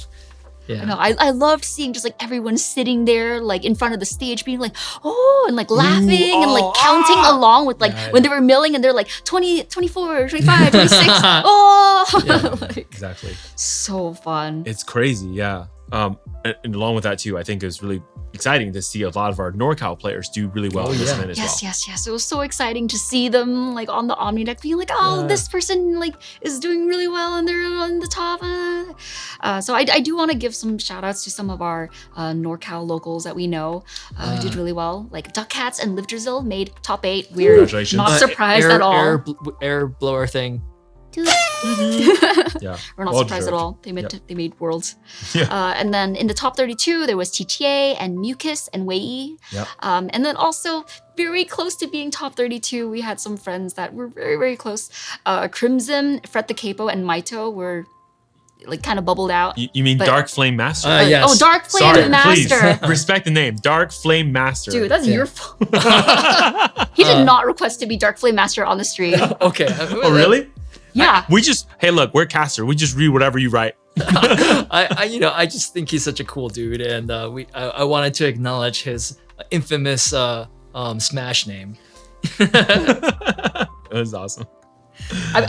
Yeah. I know. I loved seeing just like everyone sitting there like in front of the stage being like, oh, and like laughing and like counting along with like when they were milling and they're like 20, 24, 25, 26. Oh, like, Exactly. so fun. It's crazy, yeah. And along with that too, I think it's really exciting to see a lot of our NorCal players do really well in this event as well. Yes. It was so exciting to see them like on the Omni deck being like, oh, this person like is doing really well and they're on the top. So I do want to give some shout outs to some of our NorCal locals that we know who did really well. Like Duck Cats and Liv Drizzle made top 8. We're Congratulations. not surprised at all. Air blower thing. Yeah. We're not Well surprised at deserved. all. They made worlds. Yeah. And then in the top 32, there was TTA and Mucus and Wei. Yep. And then also very close to being top 32, we had some friends that were very, very close. Crimson, Fret the Capo, and Maito were like kind of bubbled out. You mean But- Dark Flame Master? Yes. Oh, Dark Flame Master. Please. Respect the name. Dark Flame Master. Dude, that's your fault. He did not request to be Dark Flame Master on the stream. Okay. Oh, really? Yeah. Hey, look, we're caster. We just read whatever you write. I just think he's such a cool dude, and I wanted to acknowledge his infamous Smash name. That was awesome.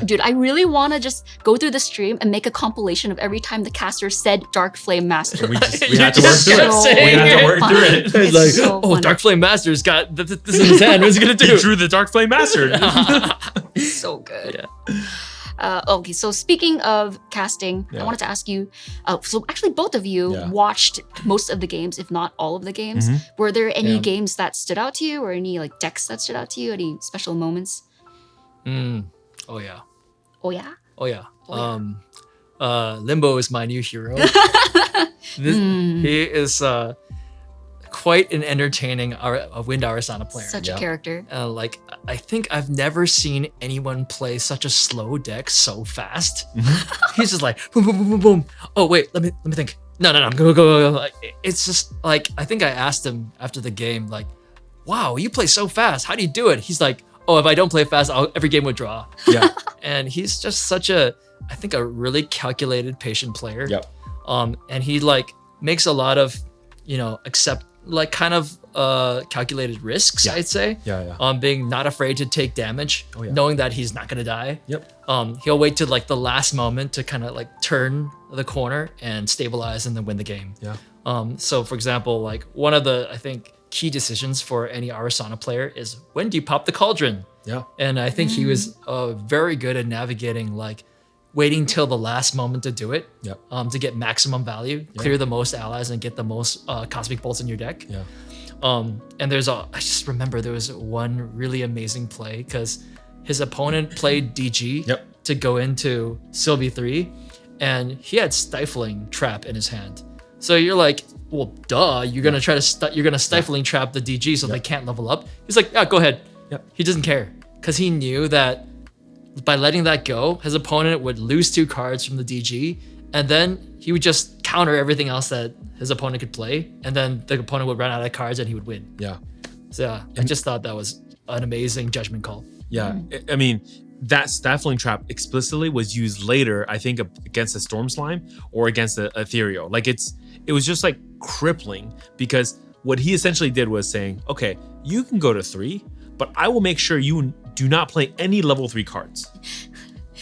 Dude, I really want to just go through the stream and make a compilation of every time the caster said Dark Flame Master. We have to work through so it. We have to work funny. through it. It's like, so oh, funny. Dark Flame Master's got this in his hand. What's he gonna He do? drew the Dark Flame Master. So good. Yeah. Okay, so speaking of casting, I wanted to ask you. So actually, both of you watched most of the games, if not all of the games. Were there any games that stood out to you, or any like decks that stood out to you? Any special moments? Oh yeah. Oh yeah. Oh yeah. Limbo is my new hero. He is quite an entertaining Wind Arisanna player. Such a character. Like, I think I've never seen anyone play such a slow deck so fast. He's just like boom, boom, boom, boom, boom. Oh wait, let me think. No, go. Like, it's just like, I think I asked him after the game, like, wow, you play so fast. How do you do it? He's like, oh, if I don't play fast, every game would draw. Yeah. And he's just such a really calculated, patient player. Yep. And he like makes a lot of, calculated risks, I'd say. Yeah. Being not afraid to take damage, knowing that he's not gonna die. Yep. He'll wait to like the last moment to kind of like turn the corner and stabilize and then win the game. Yeah. So for example, like one of the, I think, key decisions for any Arisanna player is, when do you pop the cauldron? Yeah. And I think he was very good at navigating, like waiting till the last moment to do it. Yep. To get maximum value, clear the most allies, and get the most cosmic bolts in your deck. Yeah. And I just remember there was one really amazing play because his opponent played DG to go into Sylvie 3, and he had Stifling Trap in his hand. So you're like, well, duh, you're gonna try to you're gonna Stifling Trap the DG so they can't level up. He's like, yeah, go ahead. Yep. He doesn't care because he knew that by letting that go, his opponent would lose 2 cards from the DG, and then he would just counter everything else that his opponent could play, and then the opponent would run out of cards and he would win. Yeah. So yeah, I just thought that was an amazing judgment call. Yeah. I mean, that Stifling Trap explicitly was used later, I think, against a Storm Slime or against the Ethereal. Like, it was just like crippling, because what he essentially did was saying, okay, you can go to 3, but I will make sure you do not play any level 3 cards.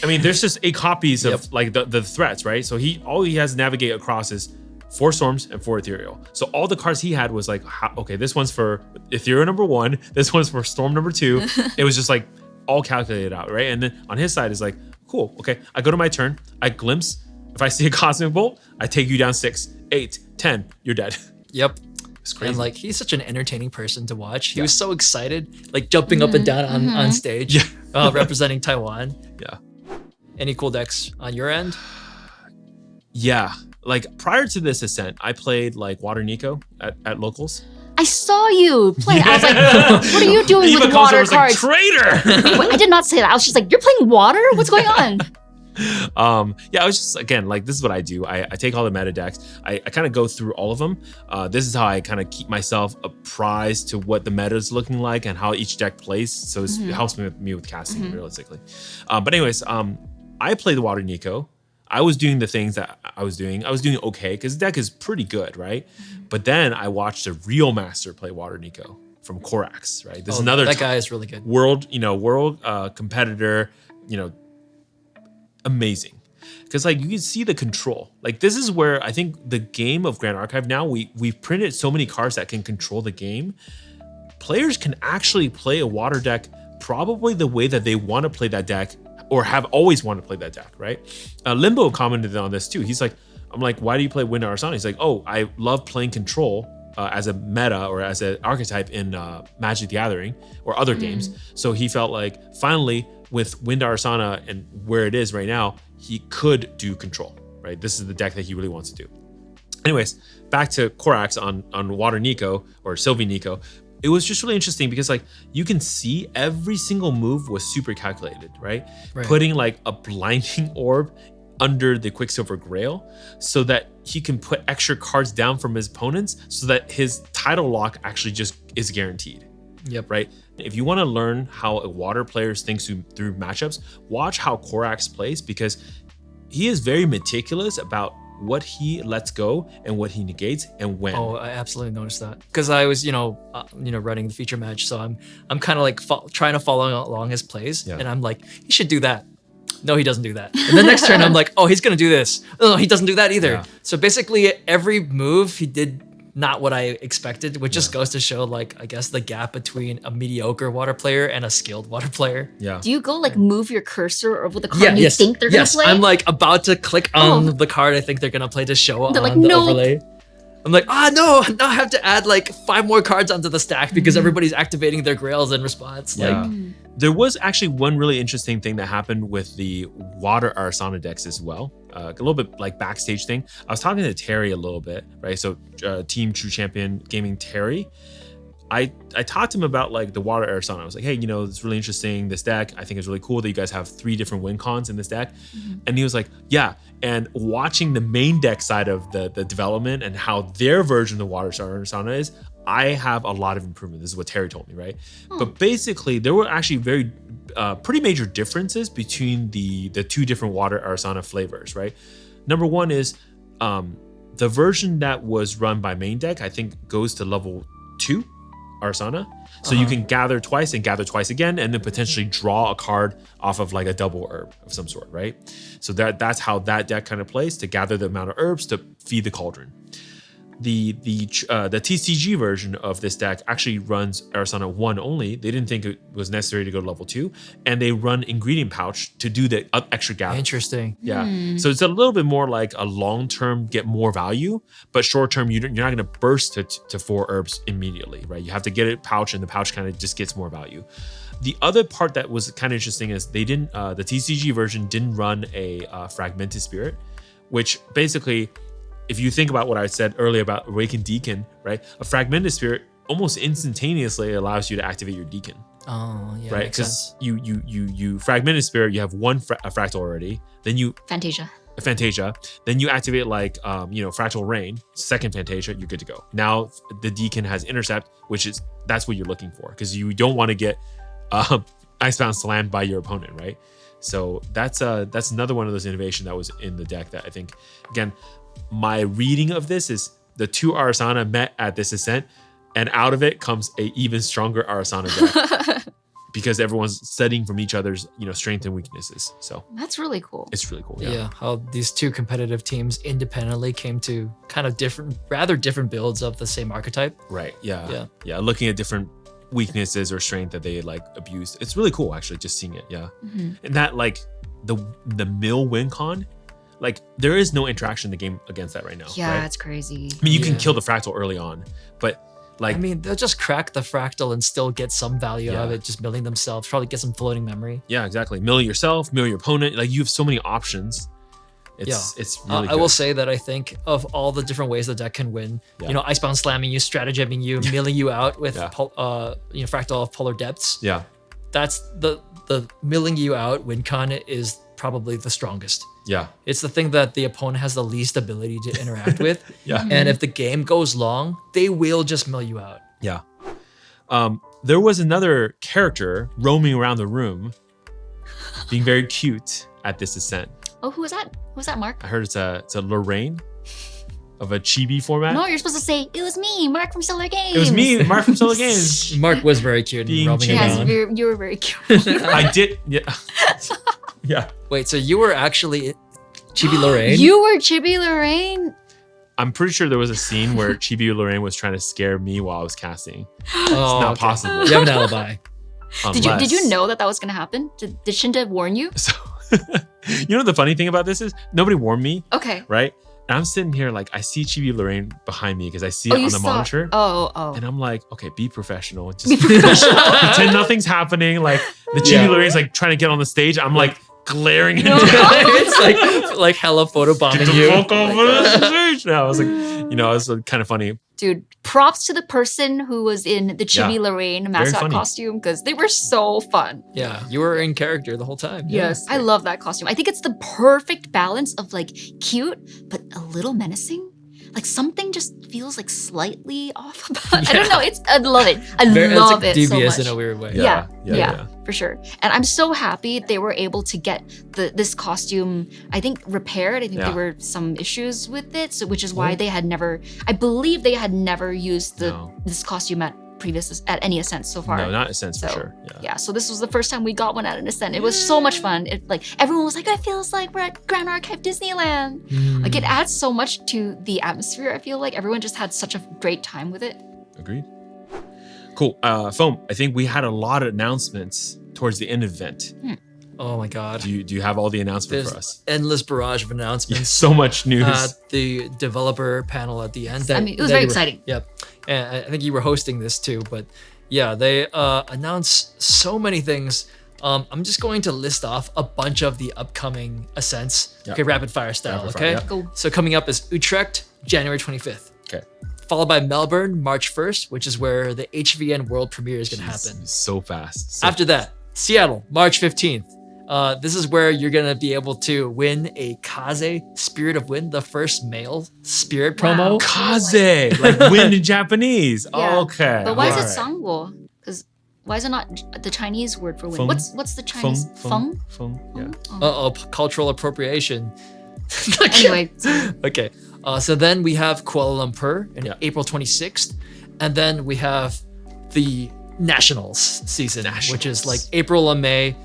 I mean, there's just 8 copies of like the threats, right? So all he has to navigate across is 4 Storms and 4 Ethereal. So all the cards he had was like, okay, this one's for Ethereal number 1, this one's for Storm number 2. It was just like all calculated out, right? And then on his side is like, cool, okay, I go to my turn, I glimpse. If I see a Cosmic Bolt, I take you down 6, 8, 10, you're dead. Yep. It's crazy. And like, he's such an entertaining person to watch. He was so excited, like jumping up and down on stage, representing Taiwan. Yeah. Any cool decks on your end? Yeah. Like, prior to this Ascent, I played like Water Nico at Locals. I saw you play. I was like, what are you doing Eva with water was cards? Like, traitor! Wait, I did not say that. I was just like, you're playing water? What's going on? I was just, again, like, this is what I do. I take all the meta decks. I kind of go through all of them. This is how I kind of keep myself apprised to what the meta is looking like and how each deck plays. So it helps me with casting, realistically. But anyways, I play the Water Nico. I was doing the things that I was doing. I was doing okay because the deck is pretty good, right? But then I watched a real master play Water Nico from Korax, right? This is another that guy is really good. World competitor, amazing. Because like you can see the control. Like, this is where I think the game of Grand Archive now, we've printed so many cards that can control the game. Players can actually play a water deck probably the way that they want to play that deck, or have always wanted to play that deck, right? Limbo commented on this too. He's like, I'm like, why do you play Wind Arisanna? He's like, oh, I love playing control as a meta or as an archetype in Magic the Gathering or other games. So he felt like finally with Wind Arisanna and where it is right now, he could do control, right? This is the deck that he really wants to do. Anyways, back to Korax on Water Nico or Sylvie Nico. It was just really interesting because like you can see every single move was super calculated, right? Putting like a blinding orb under the Quicksilver Grail so that he can put extra cards down from his opponents so that his title lock actually just is guaranteed. Yep. Right? If you want to learn how a water player thinks through matchups, watch how Korax plays, because he is very meticulous about what he lets go and what he negates and when. Oh, I absolutely noticed that because I was, running the feature match, so I'm kind of like trying to follow along his plays, and I'm like, he should do that. No, he doesn't do that. And the next turn, I'm like, oh, he's gonna do this. No, he doesn't do that either. Yeah. So basically, every move he did not what I expected, which just goes to show, like, I guess the gap between a mediocre water player and a skilled water player. Yeah. Do you go like move your cursor over the card you think they're gonna play? I'm like about to click on the card I think they're gonna play to show on the overlay. I'm like, no, now I have to add like 5 more cards onto the stack because everybody's activating their grails in response. Yeah. There was actually one really interesting thing that happened with the water Arisanna decks as well. A little bit like backstage thing. I was talking to Terry a little bit, right? So Team True Champion Gaming Terry. I talked to him about like the water Arisanna. I was like, hey, it's really interesting, this deck. I think it's really cool that you guys have 3 different win cons in this deck. And he was like, yeah. And watching the main deck side of the development and how their version of the water Arisanna is, I have a lot of improvement. This is what Terry told me, right? But basically, there were actually pretty major differences between the 2 different water Arisanna flavors, right? Number 1 is the version that was run by main deck, I think goes to level 2 Arisanna. So you can gather twice and gather twice again, and then potentially draw a card off of like a double herb of some sort, right? So that's how that deck kind of plays, to gather the amount of herbs to feed the cauldron. The TCG version of this deck actually runs Arisanna 1 only. They didn't think it was necessary to go to level 2, and they run ingredient pouch to do the extra gather. Interesting. Yeah. So it's a little bit more like a long-term get more value, but short-term you're not going to burst to 4 herbs immediately, right? You have to get a pouch, and the pouch kind of just gets more value. The other part that was kind of interesting is they didn't. The TCG version didn't run a fragmented spirit, which basically, if you think about what I said earlier about Awakened Deacon, right? A fragmented spirit almost instantaneously allows you to activate your Deacon. Oh, yeah. Right? Because you fragmented spirit, you have one fractal already. Then you Fantasia. Then you activate like Fractal Rain, second Fantasia, you're good to go. Now the Deacon has Intercept, that's what you're looking for, because you don't want to get Icebound slammed by your opponent, right? So that's another one of those innovations that was in the deck that I think, again, my reading of this is the 2 Arisanna met at this Ascent, and out of it comes a even stronger Arisanna deck because everyone's studying from each other's strengths and weaknesses. So that's really cool. It's really cool. Yeah, how these 2 competitive teams independently came to kind of rather different builds of the same archetype. Right. Yeah. Looking at different weaknesses or strength that they like abused. It's really cool actually just seeing it. Yeah. And that like the mill win con. Like, there is no interaction in the game against that right now. Yeah, right? it's crazy. I mean, you can kill the fractal early on, but like... I mean, they'll just crack the fractal and still get some value out of it, just milling themselves, probably get some floating memory. Yeah, exactly. Mill yourself, mill your opponent. Like, you have so many options. It's really good. I will say that I think of all the different ways the deck can win, Icebound slamming you, stratageming you, milling you out with Fractal of Polar Depths. Yeah. That's the milling you out win con is probably the strongest. Yeah. It's the thing that the opponent has the least ability to interact with. Yeah. And if the game goes long, they will just mill you out. Yeah. There was another character roaming around the room being very cute at this Ascent. Oh, who was that? Who was that, Mark? I heard it's a Lorraine of a chibi format. No, you're supposed to say, it was me, Mark from Solar Games. It was me, Mark from Solar Games. Mark was very cute. Roaming around. Yes, you were very cute. I did, yeah. Yeah. Wait, so you were actually Chibi Lorraine? You were Chibi Lorraine? I'm pretty sure there was a scene where Chibi Lorraine was trying to scare me while I was casting. It's Oh, not possible. You have an alibi. Did you know that was going to happen? Did Shinda warn you? So, the funny thing about this is nobody warned me, Okay. right? And I'm sitting here like I see Chibi Lorraine behind me because I see it on the monitor. Oh. And I'm like, okay, be professional. Just Be professional. pretend nothing's happening. Like the Chibi Lorraine's like trying to get on the stage. I'm like glaring into It's like hella photobombing you. Fuck off of the stage. No, I was like, it was kind of funny. Dude, props to the person who was in the Chibi Lorraine mascot costume, because they were so fun. Yeah, you were in character the whole time. Yes, I love that costume. I think it's the perfect balance of like cute, but a little menacing. Like something just feels like slightly off about it. I don't know. I love it. I love it so devious much. in a weird way. Yeah, for sure. And I'm so happy they were able to get this costume, I think, repaired. I think there were some issues with it, which is why they had never, I believe they had never used this costume at at any Ascent so far. No, not Ascent for So, sure. Yeah. So this was the first time we got one at an Ascent. It was so much fun. It like everyone was like, "It feels like we're at Grand Archive Disneyland." Like it adds so much to the atmosphere. I feel like everyone just had such a great time with it. Agreed. Cool. Fome, I think we had a lot of announcements towards the end of the event. Oh my God. Do you have all the announcements There's for us? endless barrage of announcements. So much news. At the developer panel at the end. I mean, it was very exciting. Yep. And I think you were hosting this too, but yeah, they announced so many things. I'm just going to list off a bunch of the upcoming Ascents. Yep. Okay, rapid fire style, Rapid okay? fire, yeah. Go. So coming up is Utrecht, January 25th. Okay. Followed by Melbourne, March 1st, which is where the HVN World Premiere is going to happen. So fast. After that, Seattle, March 15th. This is where you're going to be able to win a Kaze Spirit of Wind, the first male spirit promo. Kaze, like wind in Japanese. Yeah. Okay. But why is Alright. it Sangwo? Because why is it not the Chinese word for wind? Feng. What's the Chinese? Feng. Yeah. Oh. Cultural appropriation. Anyway, Okay. So then we have Kuala Lumpur in Yeah. April 26th. And then we have the Nationals season, which is like April and May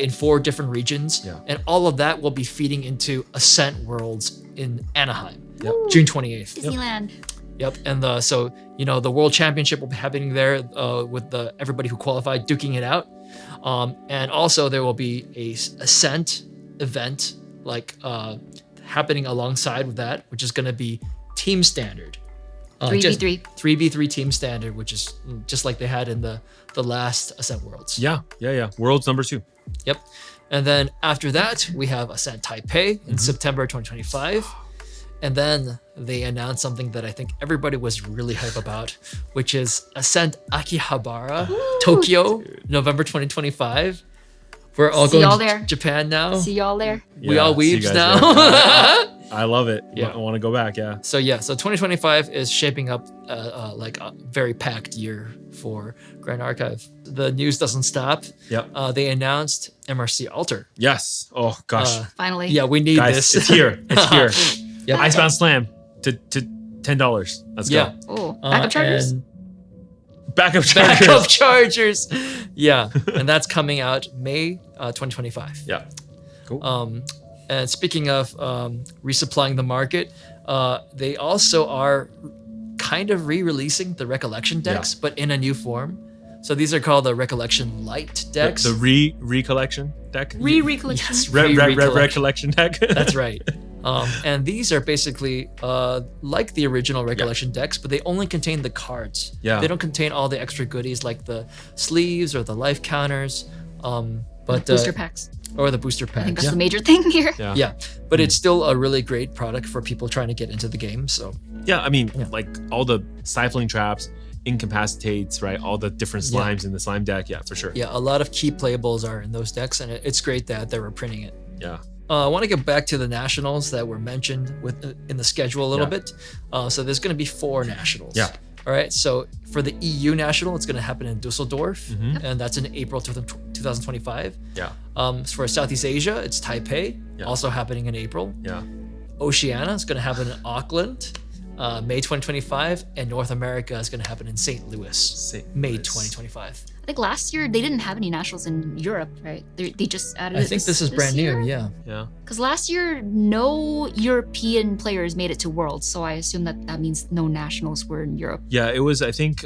in 4 different regions. Yeah. And all of that will be feeding into Ascent Worlds in Anaheim, Yep. June 28th. Disneyland. Yep. And so, the World Championship will be happening there with everybody who qualified duking it out. And also there will be a Ascent event happening alongside with that, which is going to be Team Standard. 3v3. 3v3 Team Standard, which is just like they had in the last Ascent Worlds. Yeah. World's number 2. Yep. And then after that, we have Ascent Taipei in September 2025. And then they announced something that I think everybody was really hype about, which is Ascent Akihabara, Tokyo, November 2025. We're all See going y'all to there. Japan now. See y'all there. We all see you weebs guys now. there. I love it. Yeah. I want to go back. Yeah. So 2025 is shaping up like a very packed year for Grand Archive. The news doesn't stop. Yep. They announced MRC Alter. Yes. Oh gosh. Finally. Yeah, we need Guys, this. it's here. It's here. Yep. Icebound Slam to $10. Let's Yeah. go. Oh, backup chargers. And Backup chargers. backup chargers. Yeah, and that's coming out May 2025. Yeah. Cool. And speaking of resupplying the market, they also are kind of re-releasing the Recollection decks, but in a new form. So these are called the Recollection Light decks. The recollection deck. Recollection. Yes, Recollection deck. That's right. And these are basically like the original Recollection decks, but they only contain the cards. Yeah. They don't contain all the extra goodies like the sleeves or the life counters. But Booster packs. or the booster I think packs. that's the major thing here. Yeah, but it's still a really great product for people trying to get into the game. So Yeah, I mean, like all the stifling traps, incapacitates, right? All the different slimes in the slime deck. Yeah, for sure. yeah, a lot of key playables are in those decks, and it's great that they're reprinting it. Yeah. I want to get back to the nationals that were mentioned in the schedule a little bit. So there's going to be 4 nationals. Yeah. All right. So for the EU national, it's going to happen in Dusseldorf, and that's in April 2025. Yeah. For Southeast Asia, it's Taipei, also happening in April. Yeah. Oceania is going to happen in Auckland, May 2025, and North America is going to happen in St. Louis, May 2025. I think last year they didn't have any nationals in Europe, right? They just added. I think this is brand new. Yeah. Yeah. Because last year no European players made it to Worlds, so I assume that means no nationals were in Europe. Yeah, it was, I think,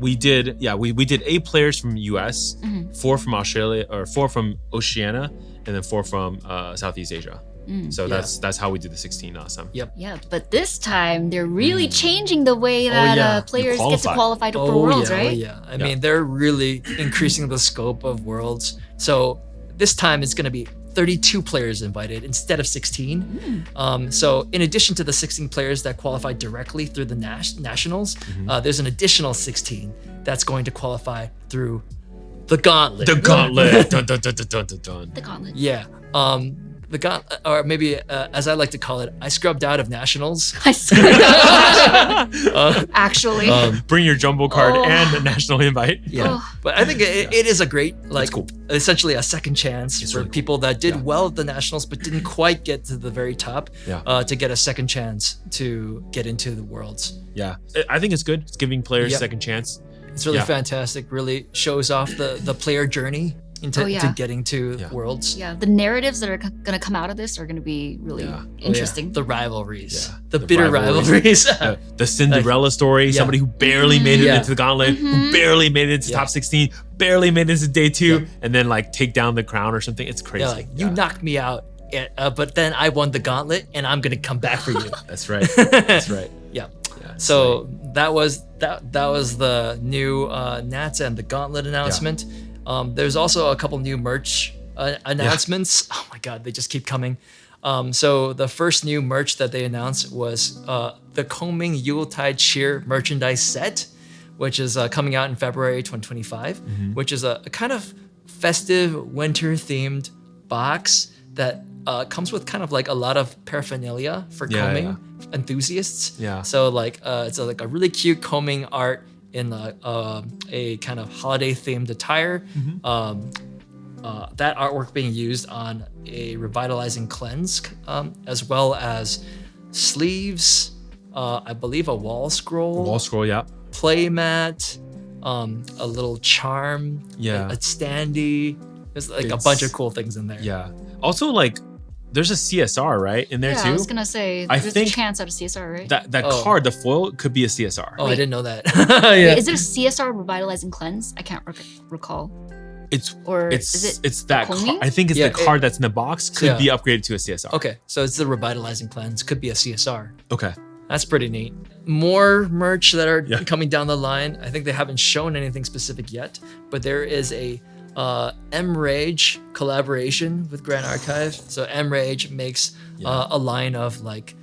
we did 8 players from US, 4 from Australia, or 4 from Oceania, and then 4 from Southeast Asia. So that's how we did the 16 last time. Yep. Yeah, but this time they're really changing the way that players get to qualify for Worlds, right? Oh yeah. I mean, they're really increasing the scope of Worlds. So this time it's going to be 32 players invited instead of 16. So in addition to the 16 players that qualified directly through the nationals, there's an additional 16 that's going to qualify through the gauntlet. The gauntlet. Dun, dun, dun, dun, dun, dun, dun. The gauntlet. Yeah. The gauntlet, or maybe as I like to call it, I scrubbed out of nationals. I swear. Actually. Bring your jumbo card and a national invite. Yeah. But I think it is a great, like, cool. essentially a second chance for really people that did well at the nationals but didn't quite get to the very top to get a second chance to get into the Worlds. Yeah. I think it's good. It's giving players a second chance. It's really fantastic. Really shows off the player journey into to getting to worlds. Yeah, the narratives that are gonna come out of this are gonna be really interesting. The rivalries, the bitter rivalries. The Cinderella story. Somebody who barely made it into the gauntlet, who barely made it into top 16, barely made it into day 2, and then like take down the crown or something. It's crazy. You knocked me out, but then I won the gauntlet, and I'm gonna come back for you. That's right. That's right. So that was the new Nats and the Gauntlet announcement. There's also a couple new merch announcements. Oh my god, they just keep coming. So the first new merch that they announced was the Combing Yuletide Cheer merchandise set, which is coming out in February 2025, which is a kind of festive winter-themed box that comes with kind of like a lot of paraphernalia for combing enthusiasts. So like it's like a really cute combing art in a kind of holiday-themed attire. That artwork being used on a revitalizing cleanse, as well as sleeves, I believe a wall scroll. Play mat, a little charm, a standee. There's like a bunch of cool things in there. Also, like, there's a CSR, right, in there too? I was gonna say, there's a chance at a CSR, right? That card, the foil, could be a CSR. Oh, wait, I didn't know that. Wait, is it a CSR Revitalizing Cleanse? I can't recall. It's that card. Combing? I think it's the card that's in the box could be upgraded to a CSR. Okay, so it's the Revitalizing Cleanse. Could be a CSR. Okay. That's pretty neat. More merch that are coming down the line. I think they haven't shown anything specific yet, but there is a M-Rage collaboration with Grand Archive. So M-Rage makes a line of like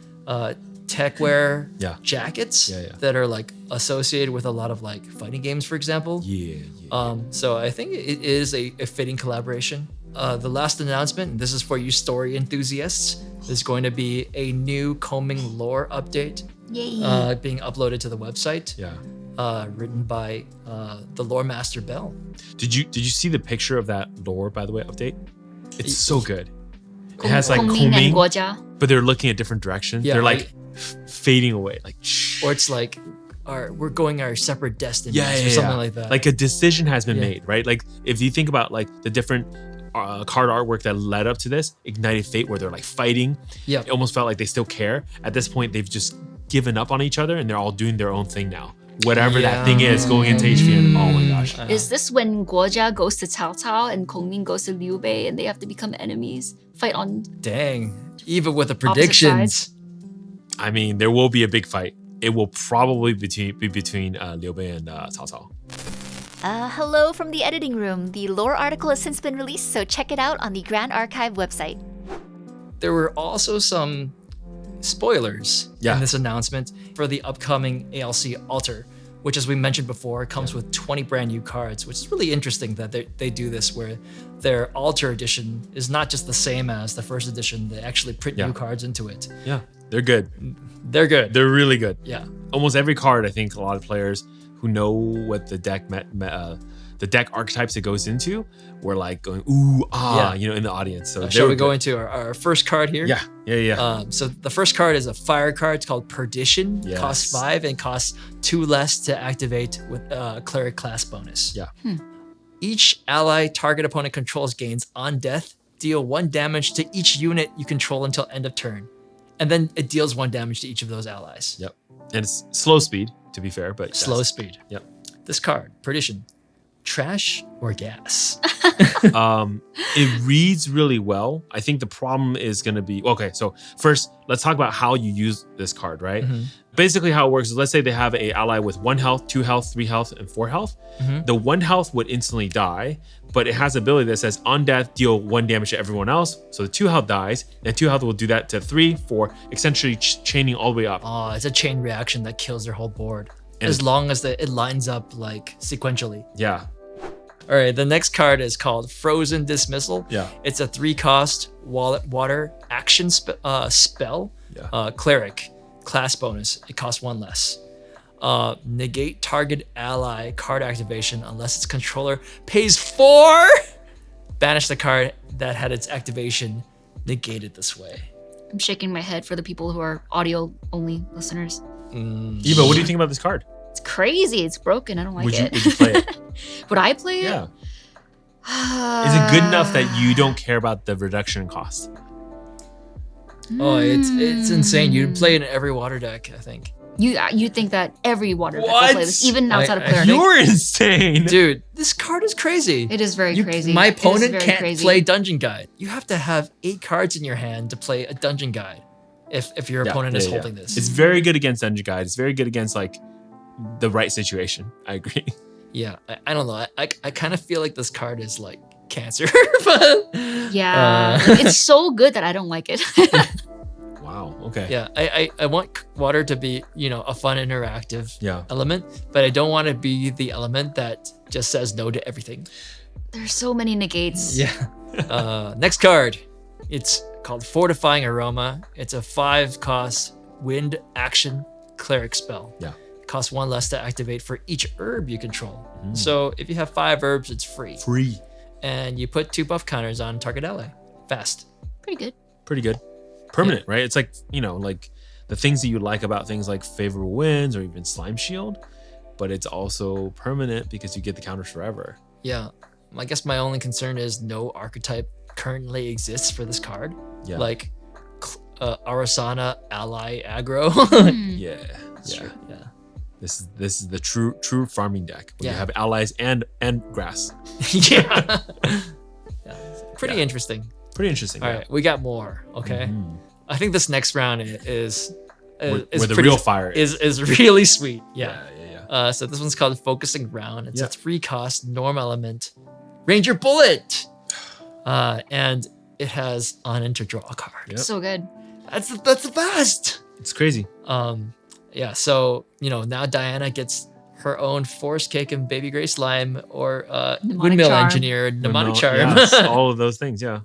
techwear jackets that are like associated with a lot of like fighting games, for example. So I think it is a fitting collaboration. The last announcement, and this is for you story enthusiasts, is going to be a new combing lore update being uploaded to the website. Written by the lore master Bell. Did you see the picture of that lore, by the way, update? It's so good. It has like combing, but they're looking at different directions. They're like fading away, like or it's like we're going our separate destinies or something like that. Like a decision has been made, right? Like if you think about like the different card artwork that led up to this, Ignited Fate, where they're like fighting. It almost felt like they still care. At this point, they've just given up on each other and they're all doing their own thing now. Whatever that thing is going into HVN. Oh my gosh. Is this when Guojia goes to Cao Cao and Kongming goes to Liu Bei and they have to become enemies? Fight on. Dang. Even with the predictions. I mean, there will be a big fight. It will probably be between Liu Bei and Cao Cao. Hello from the editing room. The lore article has since been released, so check it out on the Grand Archive website. There were also some spoilers in this announcement for the upcoming ALC Altar, which, as we mentioned before, comes with 20 brand new cards, which is really interesting that they do this, where their Altar edition is not just the same as the first edition. They actually print new cards into it. They're good. They're good. They're really good. Almost every card, I think a lot of players who know what the deck archetypes it goes into were like going in the audience. So shall we go into our first card here? So the first card is a fire card. It's called Perdition. Costs 5 and costs 2 less to activate with cleric class bonus. Each ally target opponent controls gains on death. Deal 1 damage to each unit you control until end of turn, and then it deals 1 damage to each of those allies. And it's slow speed, to be fair, but slow speed. This card, Perdition. Trash or gas? It reads really well. I think the problem is going to be, okay, so first let's talk about how you use this card, right? Basically how it works is, let's say they have a ally with 1 health, 2 health, 3 health, and 4 health. The 1 health would instantly die, but it has an ability that says on death, deal 1 damage to everyone else. So the 2 health dies, and 2 health will do that to 3, 4, essentially chaining all the way up. Oh, it's a chain reaction that kills their whole board. As long as it lines up like sequentially. All right, the next card is called Frozen Dismissal. It's a 3-cost water action spell. Cleric, class bonus. It costs 1 less. Negate target ally card activation unless its controller pays 4. Banish the card that had its activation negated this way. I'm shaking my head for the people who are audio only listeners. Eva, what do you think about this card? It's crazy. It's broken. I don't like it. Would you play it? Would I play it? Yeah. Is it good enough that you don't care about the reduction in cost? Oh, it's insane. You'd play it in every water deck, I think. You think that every water deck will What? play this, even outside of player deck? You're insane. Dude, this card is crazy. It is very crazy. My It is opponent very can't crazy. play Dungeon Guide. You have to have 8 cards in your hand to play a Dungeon Guide if your opponent is holding this. It's very good against Dungeon Guide. It's very good against like the right situation. I agree. Yeah, I don't know. I kind of feel like this card is like cancer. But Yeah, it's so good that I don't like it. Wow. Okay. yeah, I want water to be, a fun interactive Yeah. element, but I don't want to be the element that just says no to everything. There's so many negates. Yeah. Next card. It's called Fortifying Aroma. It's a 5-cost wind action cleric spell. Yeah. It costs 1 less to activate for each herb you control. So if you have 5 herbs, it's free. Free. And you put 2 buff counters on target ally. Fast. Pretty good. Pretty good. Permanent, right? It's like, like the things that you like about things like favorable winds or even slime shield, but it's also permanent because you get the counters forever. Yeah. I guess my only concern is no archetype currently exists for this card. Yeah. Like Arisanna ally aggro. Yeah. That's true. Yeah. This is the true farming deck where you Yeah. have allies and grass. Yeah. Yeah. Pretty interesting. Pretty interesting. All right, we got more. Okay. I think this next round is Where the pretty- real fire is really sweet. Yeah. Yeah. So this one's called Focusing Round. It's Yeah. a 3-cost norm element, Ranger Bullet, and it has on enter draw a card. Yep. So good. That's the best. It's crazy. Yeah. So now Diana gets her own Forest Cake and Baby Gray Slime, or Windmill Charm. Engineer, Mnemonic Charm. Yes, all of those things. Yeah.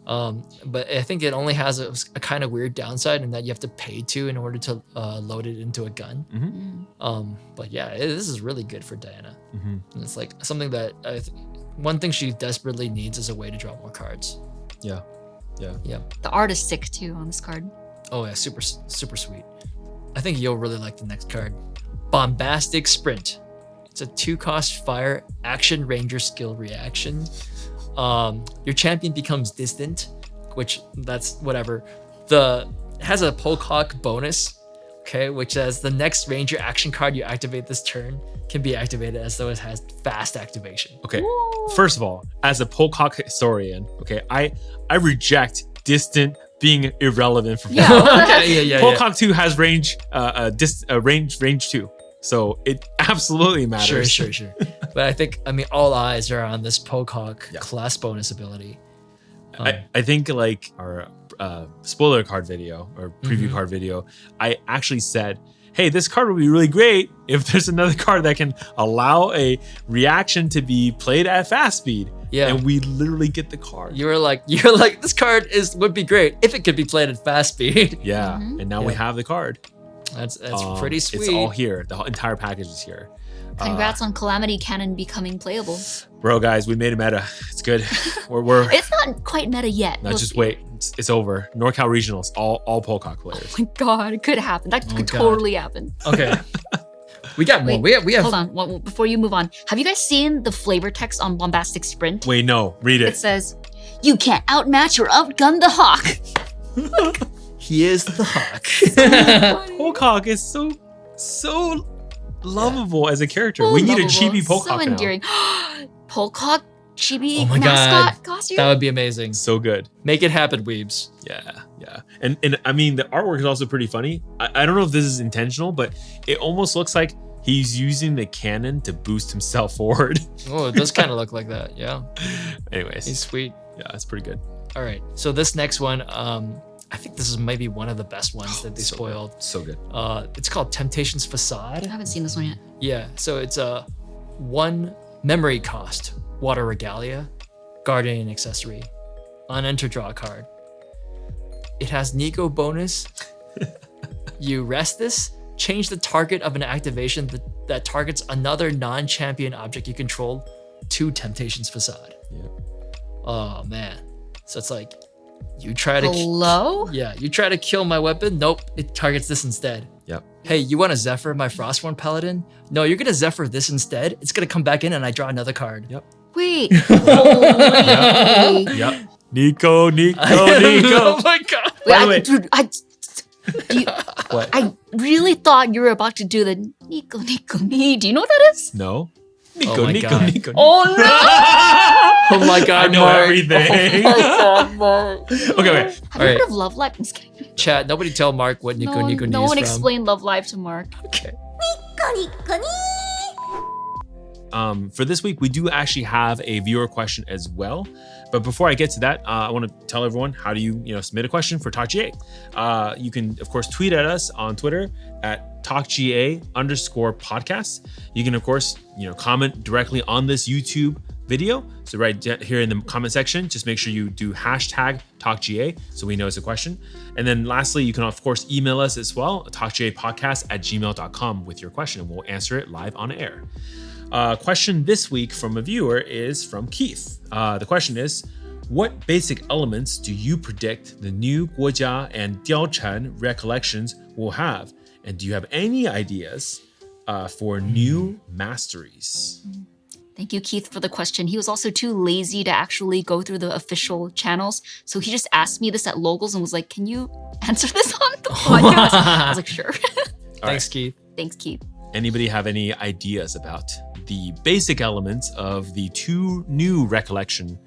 But I think it only has a kind of weird downside in that you have to pay to in order to load it into a gun. But yeah, this is really good for Diana. And it's like something that one thing she desperately needs is a way to draw more cards. Yeah. The art is sick too on this card. Oh yeah, super sweet. I think you'll really like the next card, Bombastic Sprint. It's a 2-cost fire action ranger skill reaction. Your champion becomes distant, which that's whatever. It has a Polkhawk bonus, okay, which says the next ranger action card you activate this turn can be activated as though it has fast activation. Okay. First of all, as a Polkhawk historian, okay, I reject distant being irrelevant for Okay, yeah. Polkhawk 2 has range, range 2. So it absolutely matters. Sure. But I mean, all eyes are on this Polkhawk class bonus ability. I think like our spoiler card video or preview card video, I actually said, hey, this card would be really great if there's another card that can allow a reaction to be played at fast speed. Yeah. And we literally get the card. You're like, this card would be great if it could be played at fast speed. Yeah. And now we have the card. That's pretty sweet. It's all here. The entire package is here. Congrats on Calamity Cannon becoming playable. Bro, guys, we made a meta. It's good. We're It's not quite meta yet. no, We'll just see. wait. It's over. NorCal Regionals, all Polkhawk players. Oh my god, it could happen. That could God. totally happen. Okay. We got more. Wait, We have. Hold on, before you move on, have you guys seen the flavor text on Bombastic Sprint? Wait, no, read It it. says, "You can't outmatch or outgun the hawk." He is the hawk. Polkhawk is so lovable as a character. So We need a lovable, chibi Polkhawk So now. endearing. Polkhawk chibi Oh my mascot God. costume. That would be amazing. So good. Make it happen, weebs. Yeah. And I mean, the artwork is also pretty funny. I don't know if this is intentional, but it almost looks like he's using the cannon to boost himself forward. Oh, it does kind of look like that. Yeah. Anyways, He's sweet. yeah, it's pretty good. All right. So this next one, I think this is maybe one of the best ones that they So spoiled. good. So good. It's called Temptation's I Facade. haven't seen this one yet. Yeah. So it's a 1 memory cost, Water Regalia, Guardian Accessory, unenter draw card. It has Nico bonus. You rest this, change the target of an activation that targets another non-champion object you control to Temptation's Facade. Yeah. Oh man. So it's like you try to Hello? you try to kill my weapon. Nope, it targets this instead. Yep. Hey, you want to Zephyr my Frostborn Paladin? No, you're gonna Zephyr this instead. It's gonna come back in and I draw another card. Yep. Wait. Holy. Yep. Nico. Oh my god. By the way- Dude, What? I really thought you were about to do the Nico. Do you know what that is? No. Oh my Nico. God. Oh no! Oh my god, I know Mark. everything. Oh my god, Mark. Okay, wait. Have All you right. heard of Love Live? I'm just kidding. Chat, nobody tell Mark what Nico No is one from. explained Love Live to Mark. Okay. For this week, we do actually have a viewer question as well. But before I get to that, I want to tell everyone how do you submit a question for TalkGA. You can, of course, tweet at us on Twitter at TalkGA_podcast. You can, of course, comment directly on this YouTube video. So right here in the comment section, just make sure you do hashtag TalkGA so we know it's a question. And then lastly, you can, of course, email us as well, talkgapodcast@gmail.com with your question, and we'll answer it live on air. Question this week from a viewer is from Keith. The question is, what basic elements do you predict the new Guojia and Diaochan recollections will have? And do you have any ideas for new masteries? Thank you, Keith, for the question. He was also too lazy to actually go through the official channels. So he just asked me this at Locals and was like, can you answer this on the podcast? I was like, sure. Thanks, Keith. Thanks, Keith. Anybody have any ideas about the basic elements of the 2 new recollection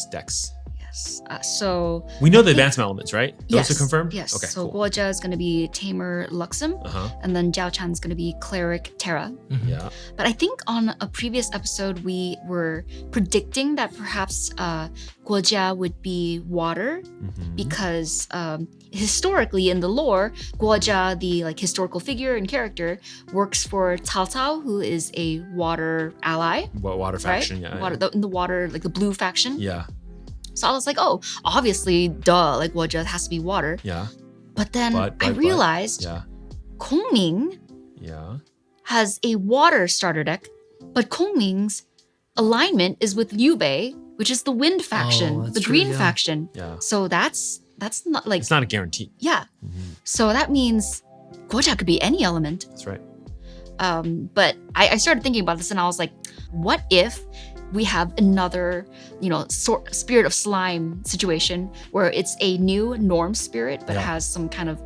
decks? Yes. So We know the advancement elements, right? Those are confirmed? Yes. Okay, So cool. Guojia is going to be Tamer Luxem, and then Jiao is going to be Cleric Terra. Yeah. But I think on a previous episode, we were predicting that perhaps Guojia would be water because historically in the lore, Guojia, the historical figure and character, works for Cao Cao, who is a water ally. Water faction, right? yeah. Water, in the water, the blue faction. Yeah. So I was like, oh, obviously, duh, Guojia has to be water. Yeah. But then But, I realized yeah. Kongming Yeah. has a water starter deck, but Kongming's alignment is with Liu Bei, which is the wind faction, that's the true, green yeah. faction. Yeah. So that's not It's not a guarantee. yeah. So that means Guojia could be any element. That's right. But I started thinking about this and I was like, what if we have another, spirit of slime situation where it's a new norm spirit, but has some kind of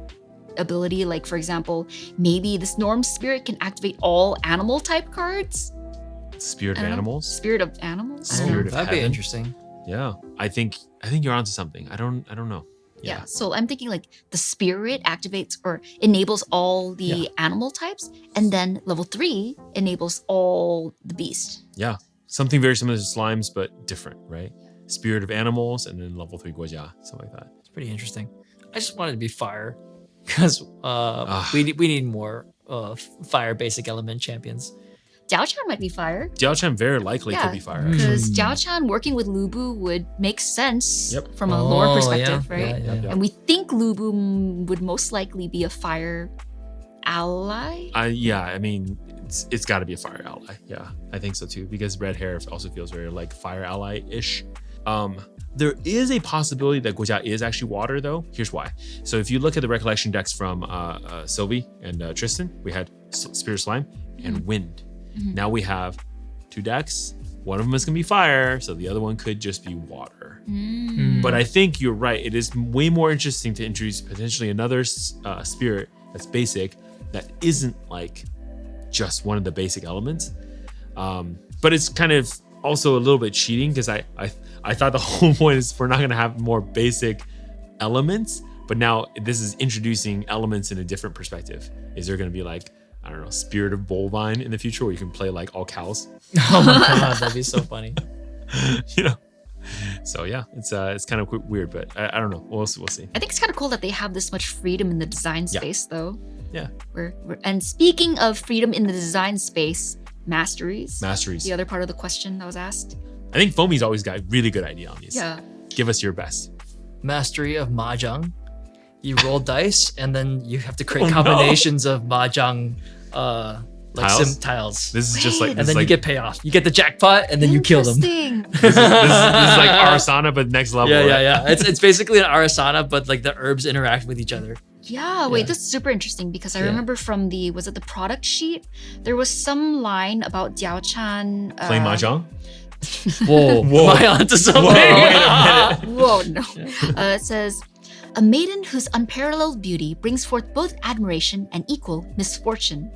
ability. Like, for example, maybe this norm spirit can activate all animal type cards. Spirit I of don't know. animals. Spirit of animals. I don't Spirit know. of That'd be heaven. interesting. Yeah. I think you're onto something. I don't know. Yeah. So I'm thinking like the spirit activates or enables all the animal types, and then level 3 enables all the beast. Yeah. Something very similar to slimes, but different, right? Spirit of animals, and then level 3 Guojia, something like that. It's pretty interesting. I just wanted to be fire because we need more fire basic element champions. Jiao might be fire. Diaochan very likely could be fire. actually. Because Jiao working with Lubu would make sense Yep. from a lore perspective, yeah, right? yeah. And we think Lubu would most likely be a fire ally. I mean, it's got to be a fire ally. Yeah, I think so too, because red hair also feels very like fire ally-ish. There is a possibility that Guojia is actually water, though. Here's why. So if you look at the recollection decks from Sylvie and Tristan, we had Spirit Slime and Wind. Now we have 2 decks. One of them is going to be fire, so the other one could just be water. But I think you're right. It is way more interesting to introduce potentially another spirit that's basic that isn't like just one of the basic elements. But it's kind of also a little bit cheating because I thought the whole point is we're not going to have more basic elements, but now this is introducing elements in a different perspective. Is there going to be like, I don't know, Spirit of Bovine in the future where you can play like all cows? Oh my god, that'd be so funny. So yeah, it's kind of weird, but I don't know. We'll see. I think it's kind of cool that they have this much freedom in the design space, though. Yeah. And speaking of freedom in the design space, masteries. Masteries. The other part of the question that was asked. I think Foamy's always got a really good idea on these. Yeah. Give us your best. Mastery of Mahjong. You roll dice and then you have to create combinations of Mahjong like Tiles? sim tiles. This is just like and this then is like you get payoff. You get the jackpot, and then you kill them. Interesting. this is like Arisanna, but next level. Yeah, right? yeah, yeah. It's basically an Arisanna, but like the herbs interact with each other. Yeah, wait, Yeah. this is super interesting because I Yeah. remember from was it the product sheet? There was some line about Diao Chan. Play mahjong. Whoa, Whoa. am I onto something? Whoa, wait a minute. Whoa, no. It says, a maiden whose unparalleled beauty brings forth both admiration and equal misfortune.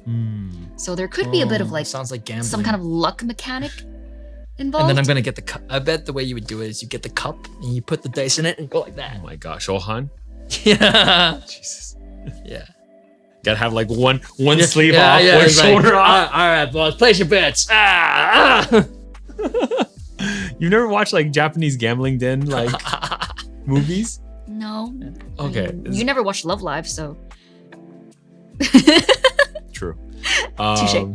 So there could be a bit of like sounds like gambling. some kind of luck mechanic And involved. then I'm gonna get the cup. I bet the way you would do it is you get the cup and you put the dice in it and go like that. Oh my gosh, Ohan. Yeah. Jesus. Yeah. Gotta have like one sleeve off, one it's like, shoulder off. All right, boss, place your bets. Ah. You've never watched like Japanese gambling den like movies? No. Okay. You never watched Love Live, so. True. Touche.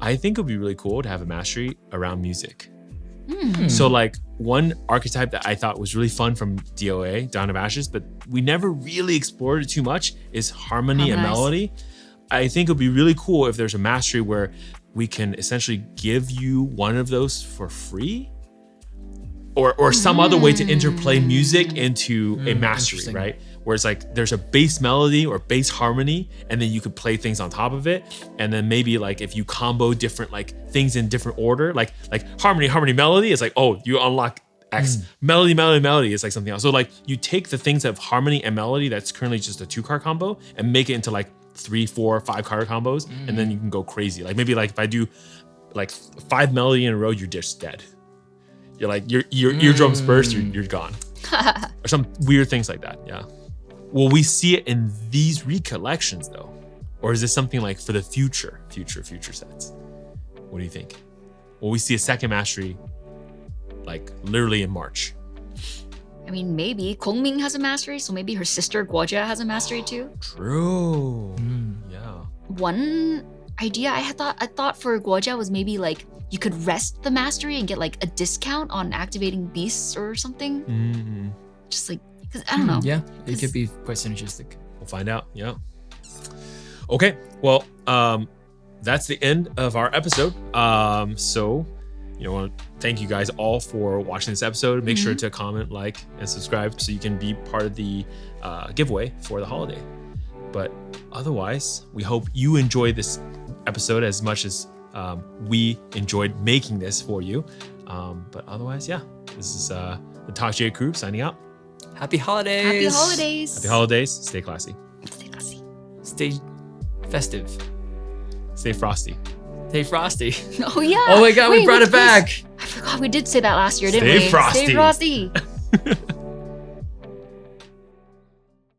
I think it would be really cool to have a mastery around music. So like one archetype that I thought was really fun from DOA, Dawn of Ashes, but we never really explored it too much is harmony and Harmonize. melody. I think it would be really cool if there's a mastery where we can essentially give you one of those for free. Or some other way to interplay music into a mastery, interesting. right? Where it's like there's a bass melody or bass harmony, and then you could play things on top of it. And then maybe like if you combo different like things in different order, like harmony, melody, it's like, oh, you unlock X. Melody is like something else. So like you take the things of harmony and melody that's currently just a 2-card combo and make it into like 3, 4, 5-card combos, and then you can go crazy. Like maybe like if I do like 5 melody in a row, you're just dead. You're like your eardrums burst, you're gone, or some weird things like that. Yeah. Will we see it in these recollections though, or is this something like for the future sets? What do you think? Will we see a second mastery, like literally in March? I mean, maybe. Kongming has a mastery, so maybe her sister Guojia has a mastery too. True. Yeah. One idea I thought for Guojia was maybe like you could rest the mastery and get like a discount on activating beasts or something. Just like, because I don't know. Yeah, it could be quite synergistic. We'll find out. Yeah. Okay. Well, that's the end of our episode. So, I want to thank you guys all for watching this episode. Make sure to comment, like, and subscribe so you can be part of the giveaway for the holiday. But otherwise, we hope you enjoy this episode as much as we enjoyed making this for you. But otherwise, yeah, this is the TalkGA crew signing out. Happy holidays. Happy holidays. Happy holidays. Stay classy. Stay classy. Stay festive. Stay frosty. Stay frosty. Oh yeah. Oh my god, we Wait, brought it back. I forgot we did say that last year, didn't Stay we? frosty. Stay frosty.